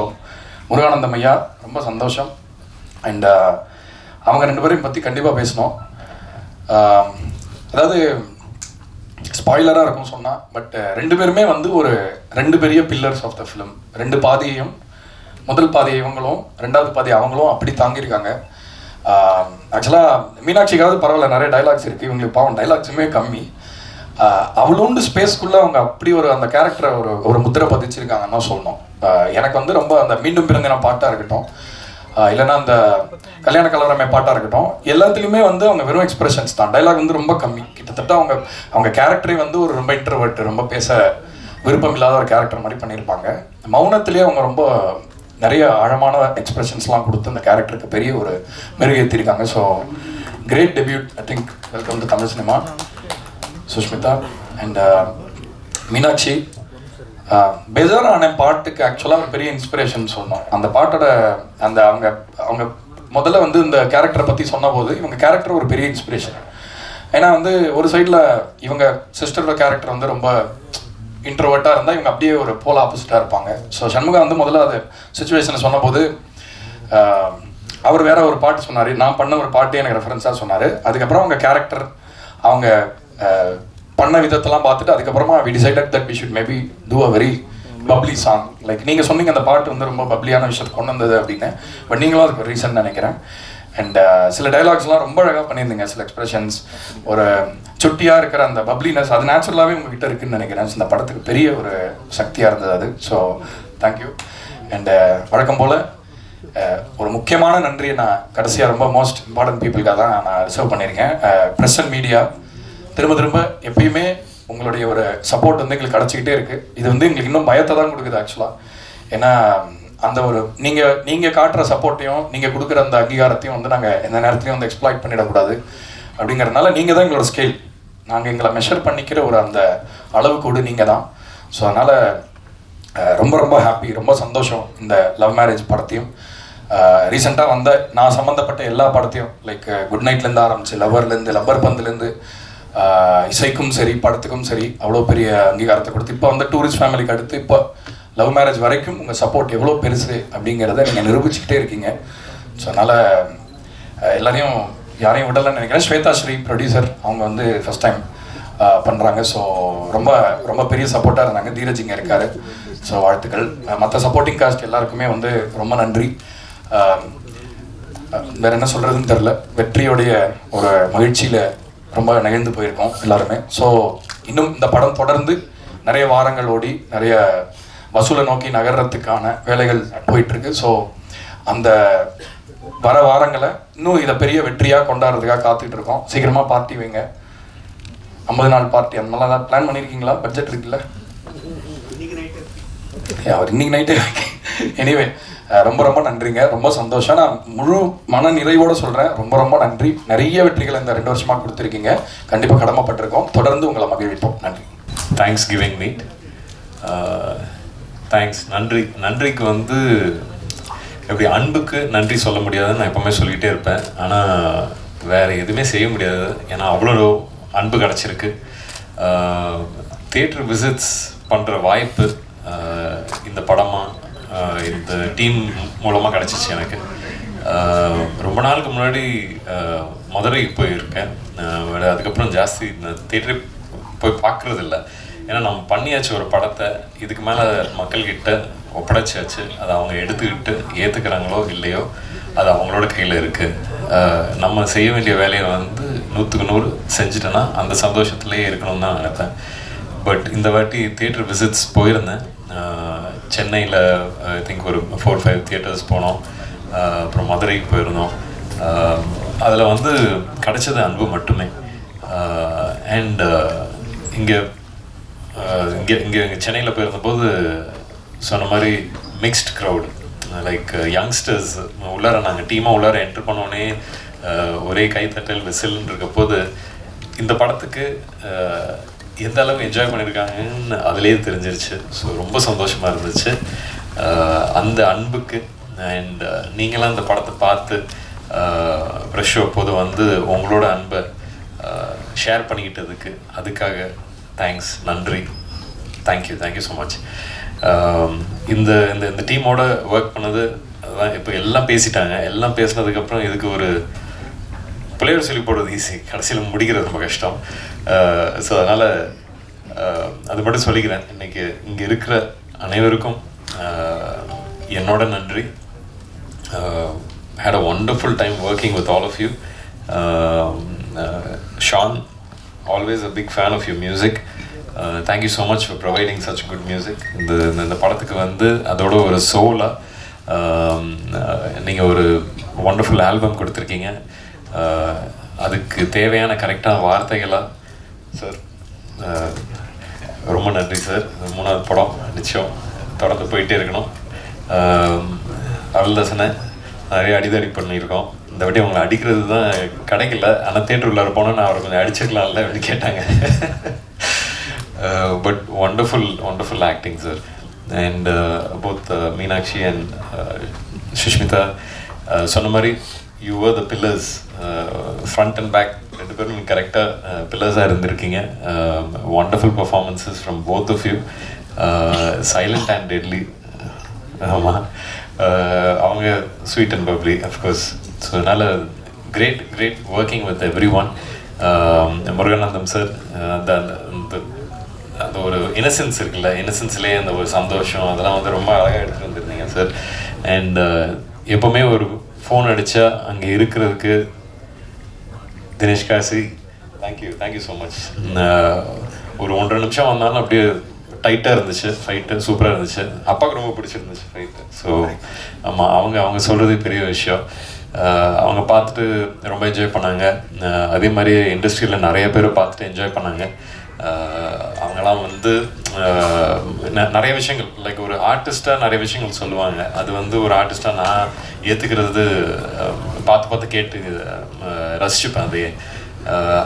முருகானந்தம் ஐயா ரொம்ப சந்தோஷம். அண்ட் அவங்க 2 பேரையும் பற்றி கண்டிப்பாக பேசணும். அதாவது ஸ்பாய்லராக இருக்கும் சொன்னால், பட் 2 பேருமே வந்து ஒரு 2 பெரிய பில்லர்ஸ் ஆஃப் த ஃபிலிம். 2 பாதியையும், முதல் பாதியை இவங்களும், 2வது பாதியை அவங்களும் அப்படி தாங்கியிருக்காங்க. ஆக்சுவலாக மீனாட்சிக்காவது பரவாயில்ல, நிறைய டைலாக்ஸ் இருக்குது, இவங்களுக்கு பாவம் டைலாக்ஸுமே கம்மி. அவ்வளோண்டு ஸ்பேஸ்க்குள்ளே அவங்க அப்படி ஒரு அந்த கேரக்டரை ஒரு முத்திரை பதிச்சிருக்காங்கன்னு தான் சொல்லணும். எனக்கு வந்து ரொம்ப அந்த மீண்டும் பிறந்த பாட்டாக இருக்கட்டும், இல்லைன்னா அந்த கல்யாண கலவரமே பாட்டாக இருக்கட்டும், எல்லாத்துலேயுமே வந்து அவங்க வெறும் எக்ஸ்பிரஷன்ஸ் தான், டைலாக் வந்து ரொம்ப கம்மி. கிட்டத்தட்ட அவங்க கேரக்டரே வந்து ஒரு ரொம்ப இன்ட்ரோவர்ட், ரொம்ப பேச விருப்பம் இல்லாத ஒரு கேரக்டர் மாதிரி பண்ணியிருப்பாங்க. மௌனத்திலேயே அவங்க ரொம்ப நிறைய ஆழமான எக்ஸ்பிரஷன்ஸ்லாம் கொடுத்து அந்த கேரக்டருக்கு பெரிய ஒரு மெருகேற்றிருக்காங்க. So great debut, I think. Welcome to Tamil cinema. Sushmita. And Meenakshi பெஜார் ஆன பாட்டுக்கு ஆக்சுவலாக ஒரு பெரிய இன்ஸ்பிரேஷன் சொன்னோம். அந்த பாட்டோட அந்த அவங்க முதல்ல வந்து இந்த கேரக்டரை பற்றி சொன்ன போது இவங்க கேரக்டர் ஒரு பெரிய இன்ஸ்பிரேஷன். ஏன்னா வந்து ஒரு சைடில் இவங்க சிஸ்டரோட கேரக்டர் வந்து ரொம்ப இன்ட்ரோவர்ட்டாக இருந்தால் இவங்க அப்படியே ஒரு போல் ஆப்போசிட்டாக இருப்பாங்க. ஸோ சண்முகா வந்து முதல்ல அது சுச்சுவேஷனை சொன்னபோது அவர் வேற ஒரு பாட்டு சொன்னார், நான் பண்ண ஒரு பாட்டு எனக்கு ரெஃபரன்ஸாக சொன்னார். அதுக்கப்புறம் அவங்க கேரக்டர் அவங்க பண்ண விதத்தெல்லாம் பார்த்துட்டு அதுக்கப்புறமா we decided that we should maybe do a very bubbly song. Like நீங்கள் சொன்னீங்க அந்த பாட்டு வந்து ரொம்ப பப்ளியான விஷயத்தை கொண்டு வந்தது அப்படின்னு, பட் நீங்களும் அதுக்கு ஒரு ரீசன் நினைக்கிறேன். அண்ட் சில டைலாக்ஸ்லாம் ரொம்ப அழகாக பண்ணியிருந்தீங்க, சில எக்ஸ்பிரஷன்ஸ், ஒரு சுட்டியாக இருக்கிற அந்த பப்ளினஸ் அது நேச்சுரலாகவே உங்ககிட்ட இருக்குன்னு நினைக்கிறேன். இந்த படத்துக்கு பெரிய ஒரு சக்தியாக இருந்தது அது. So thank you. அண்டு வழக்கம் போல் ஒரு முக்கியமான நன்றியை நான் கடைசியாக ரொம்ப மோஸ்ட் இம்பார்ட்டன்ட் பீப்புளுக்காக தான் நான் ரிசர்வ் பண்ணியிருக்கேன். ப்ரெஸ் அண்ட் மீடியா திரும்ப எப்பயுமே உங்களுடைய ஒரு சப்போர்ட் வந்து எங்களுக்கு கிடச்சிக்கிட்டே இருக்குது. இது வந்து எங்களுக்கு இன்னும் பயத்தை தான் கொடுக்குது ஆக்சுவலாக. ஏன்னா அந்த ஒரு நீங்கள் காட்டுற சப்போர்ட்டையும் நீங்கள் கொடுக்குற அந்த அங்கீகாரத்தையும் வந்து நாங்கள் எந்த நேரத்துலையும் வந்து எக்ஸ்ப்ளாய்ட் பண்ணிடக்கூடாது. அப்படிங்கிறதுனால நீங்கள் தான் எங்களோட ஸ்கேல், நாங்கள் எங்களை மெஷர் பண்ணிக்கிற ஒரு அந்த அளவு கூட நீங்கள் தான். ஸோ அதனால் ரொம்ப ரொம்ப ஹாப்பி, ரொம்ப சந்தோஷம். இந்த லவ் மேரேஜ் படத்தையும் ரீசெண்டாக வந்த நான் சம்மந்தப்பட்ட எல்லா படத்தையும் லைக் குட் நைட்லேருந்து ஆரம்பிச்சு லவ்வர்லேருந்து லப்பர் பந்துலேருந்து இசைக்கும் சரி படத்துக்கும் சரி அவ்வளோ பெரிய அங்கீகாரத்தை கொடுத்து இப்போ வந்து டூரிஸ்ட் ஃபேமிலிக்கு அடுத்து இப்போ லவ் மேரேஜ் வரைக்கும் உங்கள் சப்போர்ட் எவ்வளோ பெருசு அப்படிங்கிறத நீங்கள் நிரூபிச்சுக்கிட்டே இருக்கீங்க. ஸோ அதனால் எல்லாரையும் யாரையும் விடலைன்னு நினைக்கிறேன். ஸ்வேதா ஸ்ரீ ப்ரொடியூசர் அவங்க வந்து ஃபஸ்ட் டைம் பண்ணுறாங்க. ஸோ ரொம்ப ரொம்ப பெரிய சப்போர்ட்டாக இருந்தாங்க. தீரஜ் இங்கே இருக்கார். ஸோ வாழ்த்துக்கள். மற்ற சப்போர்ட்டிங் காஸ்ட் எல்லாருக்குமே வந்து ரொம்ப நன்றி. வேறு என்ன சொல்கிறதுன்னு தெரில. வெற்றியோடைய ஒரு மகிழ்ச்சியில் ரொம்ப நெகிழ்ந்து போயிருக்கோம் எல்லாருமே. ஸோ இன்னும் இந்த படம் தொடர்ந்து நிறைய வாரங்கள் ஓடி நிறைய வசூலை நோக்கி நகர்றதுக்கான வேலைகள் போயிட்டுருக்கு. ஸோ அந்த வர வாரங்களை இன்னும் இதை பெரிய வெற்றியாக கொண்டாடுறதுக்காக காத்துக்கிட்டு இருக்கோம். சீக்கிரமாக பார்ட்டி வைங்க, 50 நாள் பார்ட்டி அந்த மாதிரிலாம் தான் பிளான் பண்ணியிருக்கீங்களா? பட்ஜெட் இருக்குல்ல? அவர் இன்னைக்கு நைட்டே. எனிவே ரொம்ப ரொம்ப நன்றிங்க, ரொம்ப சந்தோஷம். நான் முழு மன நிறைவோடு சொல்கிறேன், ரொம்ப ரொம்ப நன்றி. நிறைய வெற்றிகளை இந்த 2 வருஷமாக கொடுத்துருக்கீங்க. கண்டிப்பாக கடமைப்பட்டிருக்கோம். தொடர்ந்து உங்களை மகிழ்விப்போம். நன்றி. Thanks giving meet. தேங்க்ஸ். நன்றிக்கு வந்து எப்படி அன்புக்கு நன்றி சொல்ல முடியாதுன்னு நான் எப்போவுமே சொல்லிகிட்டே இருப்பேன். ஆனால் வேறு எதுவுமே செய்ய முடியாது. ஏன்னா அவ்வளோ அன்பு கிடச்சிருக்கு. தியேட்டர் விசிட்ஸ் பண்ணுற வாய்ப்பு இந்த படமாக இந்த டீம் மூலமாக கிடச்சிச்சு எனக்கு. ரொம்ப நாளுக்கு முன்னாடி மதுரைக்கு போயிருக்கேன். அதுக்கப்புறம் ஜாஸ்தி இந்த தியேட்டரை போய் பார்க்குறதில்ல. ஏன்னா நம்ம பண்ணியாச்சு ஒரு படத்தை, இதுக்கு மேலே மக்கள்கிட்ட ஒப்படைச்சாச்சு. அதை அவங்க எடுத்துக்கிட்டு ஏற்றுக்கிறாங்களோ இல்லையோ அது அவங்களோட கையில் இருக்குது. நம்ம செய்ய வேண்டிய வேலையை வந்து 100க்கு 100 செஞ்சுட்டேன்னா அந்த சந்தோஷத்துலேயே இருக்கணும்னு தான் நினைப்பேன். பட் இந்த வாட்டி தியேட்டர் விசிட்ஸ் போயிருந்தேன். சென்னையில் ஐ திங்க் ஒரு 4-5 தியேட்டர்ஸ் போனோம். அப்புறம் மதுரைக்கு போயிருந்தோம். அதில் வந்து கிடைச்சது அன்பு மட்டுமே. அண்ட் இங்கே சென்னையில் போயிருந்தபோது சொன்ன மாதிரி மிக்ஸ்ட் க்ரௌடு, லைக் யங்ஸ்டர்ஸ் உள்ளார நாங்கள் டீமாக உள்ளார என்ட்ரு பண்ணோடனே ஒரே கைத்தட்டல் விசில்னு இருக்க போது இந்த படத்துக்கு எந்த அளவு என்ஜாய் பண்ணியிருக்காங்கன்னு அதுலேயே தெரிஞ்சிருச்சு. ஸோ ரொம்ப சந்தோஷமாக இருந்துச்சு அந்த அன்புக்கு. அண்ட் நீங்களாம் இந்த படத்தை பார்த்து ப்ரெஷ் போது வந்து உங்களோட அன்பை ஷேர் பண்ணிக்கிட்டதுக்கு அதுக்காக தேங்க்ஸ், நன்றி. Thank you so much. இந்த இந்த டீமோட ஒர்க் பண்ணது அதான். இப்போ எல்லாம் பேசிட்டாங்க. எல்லாம் பேசினதுக்கப்புறம் இதுக்கு ஒரு பிளேயர் சொல்லி போடுறது ஈஸி, கடைசியில் முடிக்கிறது ரொம்ப கஷ்டம். ஸோ அதனால் அது மட்டும் சொல்லிக்கிறேன். இன்றைக்கி இங்கே இருக்கிற அனைவருக்கும் என்னோட நன்றி. had a wonderful time working with all of you. Sean, always a big fan of your music. Thank you so much for providing such good music. இந்த படத்துக்கு வந்து அதோட ஒரு சோலாக நீங்கள் ஒரு வண்டர்ஃபுல் ஆல்பம் கொடுத்துருக்கீங்க. அதுக்கு தேவையான கரெக்டான வார்த்தைகளாக சார் ரொம்ப நன்றி சார். 3வது படம் நிச்சயம் தொடர்ந்து போயிட்டே இருக்கணும். அருள்தாசனை நிறைய அடிதடி பண்ணியிருக்கோம். இந்த வாட்டி அவங்களை அடிக்கிறது தான் கிடைக்கல. ஆனால் தியேட்டர் உள்ளார போனால் நான் அவரை கொஞ்சம் அடிச்சிருக்கலாம்ல அப்படின்னு கேட்டாங்க. but wonderful acting, sir. And both Meenakshi and Sushmita, Sonamari, you were the pillars, front and back. ரெண்டு பேரும் கரெக்டாக பில்லர்ஸாக இருந்திருக்கீங்க. Wonderful performances from both of you. Silent and deadly. ஆமாம், அவங்க sweet and bubbly of course. So அதனால் great working with everyone. Muruganandam sir, அந்த ஒரு innocence இருக்குல்ல, இன்னசென்ஸ்லேயே அந்த ஒரு சந்தோஷம், அதெல்லாம் வந்து ரொம்ப அழகாக எடுத்துகிட்டு வந்துருந்தீங்க சார். அண்ட் எப்போவுமே ஒரு ஃபோன் அடித்தா அங்கே இருக்கிறதுக்கு Dinesh Kasi, thank you so much. ஒரு 1.5 நிமிஷம் வந்தாலும் அப்படியே டைட்டாக இருந்துச்சு, ஃபைட்டு சூப்பராக இருந்துச்சு. அப்பாவுக்கு ரொம்ப பிடிச்சிருந்துச்சு ஃபைட்டு. ஸோ ஆமாம், அவங்க சொல்கிறது பெரிய விஷயம். அவங்க பார்த்துட்டு ரொம்ப என்ஜாய் பண்ணாங்க. அதே மாதிரி இண்டஸ்ட்ரியில் நிறைய பேர் பார்த்துட்டு என்ஜாய் பண்ணாங்க. அவங்களாம் வந்து நிறைய விஷயங்கள், லைக் ஒரு ஆர்டிஸ்டாக நிறைய விஷயங்கள் சொல்லுவாங்க. அது வந்து ஒரு ஆர்டிஸ்டாக நான் ஏற்றுக்கிறது, பார்த்து கேட்டு ரசிச்சுப்பேன். அதையே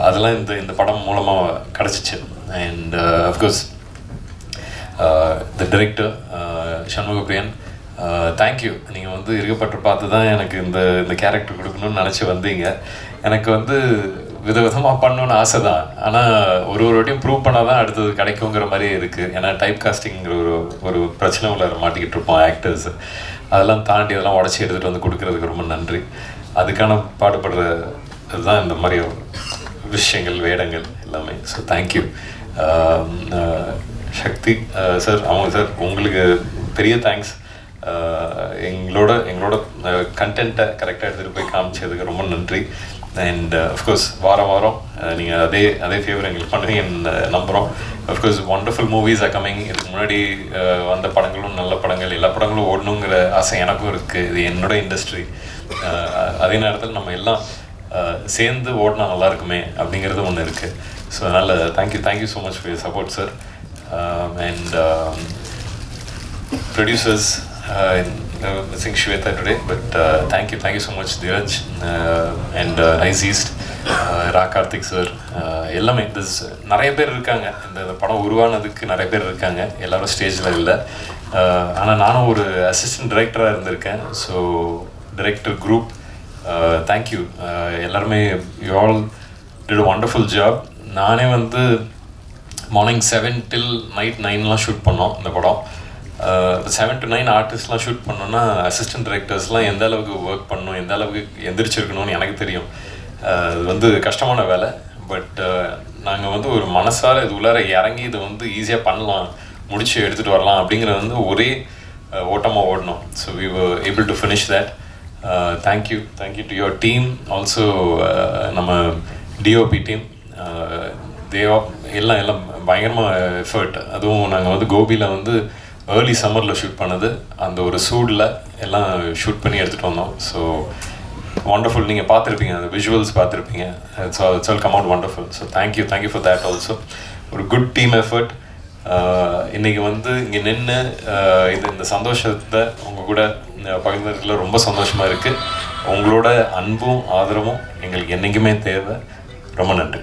அதெல்லாம் இந்த படம் மூலமாக கிடச்சிச்சு. And of course the director Shanmugapriyan, thank you. நீங்கள் வந்து இருக்கப்பட்டு பார்த்து தான் எனக்கு இந்த கேரக்டர் கொடுக்கணும்னு நினச்சி வந்தீங்க. எனக்கு வந்து விதவிதமாக பண்ணணுன்னு ஆசை தான். ஆனால் ஒரு வாட்டியும் ப்ரூவ் பண்ணால் தான் அடுத்தது கிடைக்குங்கிற மாதிரி இருக்குது. ஏன்னா டைப் காஸ்டிங்கிற ஒரு பிரச்சனை உள்ள மாட்டிக்கிட்டு இருப்போம் ஆக்டர்ஸ். அதெல்லாம் தாண்டி அதெல்லாம் உடச்சி எடுத்துகிட்டு வந்து கொடுக்குறதுக்கு ரொம்ப நன்றி. அதுக்கான பாடுபடுறது தான் இந்த மாதிரி விஷயங்கள், வேடங்கள் எல்லாமே. So thank you. சக்தி சார், அவங்க சார், உங்களுக்கு பெரிய தேங்க்ஸ். எங்களோட கண்டென்ட்டை கரெக்டாக எடுத்துகிட்டு போய் காமிச்சதுக்கு ரொம்ப நன்றி. அண்ட் அஃப்கோர்ஸ் வாரம் நீங்கள் அதே ஃபேவர் எங்களுக்கு பண்ணுவீங்கன்னு நம்புகிறோம். Of course wonderful movies are coming. இதுக்கு முன்னாடி வந்த படங்களும் நல்ல படங்கள், எல்லா படங்களும் ஓடணுங்கிற ஆசை எனக்கும் இருக்குது. இது என்னோட இண்டஸ்ட்ரி. அதே நேரத்தில் நம்ம எல்லாம் சேர்ந்து ஓடினா நல்லா இருக்குமே அப்படிங்கிறது ஒன்று இருக்குது. ஸோ அதனால் thank you so much for your support sir. And producers, missing Shweta today, but thank you so much Dheeraj and Nice East, Ra Karthik sir, எல்லாமே நிறைய பேர் இருக்காங்க. இந்த படம் உருவானதுக்கு நிறைய பேர் இருக்காங்க, எல்லாரும் ஸ்டேஜில் இல்லை. ஆனால் நானும் ஒரு அசிஸ்டன்ட் டைரக்டராக இருந்திருக்கேன். ஸோ டைரக்டர் குரூப், தேங்க்யூ எல்லாருமே. You all did a wonderful job. நானே வந்து மார்னிங் 7 till நைட் 9 ஷூட் பண்ணோம் இந்த படம். 7 to 9 ஆர்டிஸ்ட்லாம் ஷூட் பண்ணோன்னா அசிஸ்டன்ட் டைரக்டர்ஸ்லாம் எந்த அளவுக்கு ஒர்க் பண்ணணும், எந்த அளவுக்கு எந்திரிச்சிருக்கணும்னு எனக்கு தெரியும். அது வந்து கஷ்டமான வேலை. பட் நாங்கள் வந்து ஒரு மனசால் இது உள்ளார இறங்கி இதை வந்து ஈஸியாக பண்ணலாம், முடிச்சு எடுத்துகிட்டு வரலாம் அப்படிங்கிறது வந்து ஒரே ஓட்டமாக ஓடணும். So we were able to finish that. Thank you to your team also. நம்ம டிஓபி டீம் எல்லாம் பயங்கரமாக எஃபர்ட். அதுவும் நாங்கள் வந்து கோபியில் வந்து ஏர்லி சம்மரில் ஷூட் பண்ணது, அந்த ஒரு சூடில் எல்லாம் ஷூட் பண்ணி எடுத்துகிட்டு வந்தோம். So wonderful. நீங்கள் பார்த்துருப்பீங்க, அந்த விஷுவல்ஸ் பார்த்துருப்பீங்க. It's all come out wonderful. So thank you for that also. ஒரு குட் டீம் எஃபர்ட். இன்றைக்கி வந்து இங்கே நின்று இந்த சந்தோஷத்தை உங்கள் கூட பகிர்ந்ததில் ரொம்ப சந்தோஷமாக இருக்குது. உங்களோட அன்பும் ஆதரவும் எங்களுக்கு என்றைக்குமே தேவை. ரொம்ப நன்றி.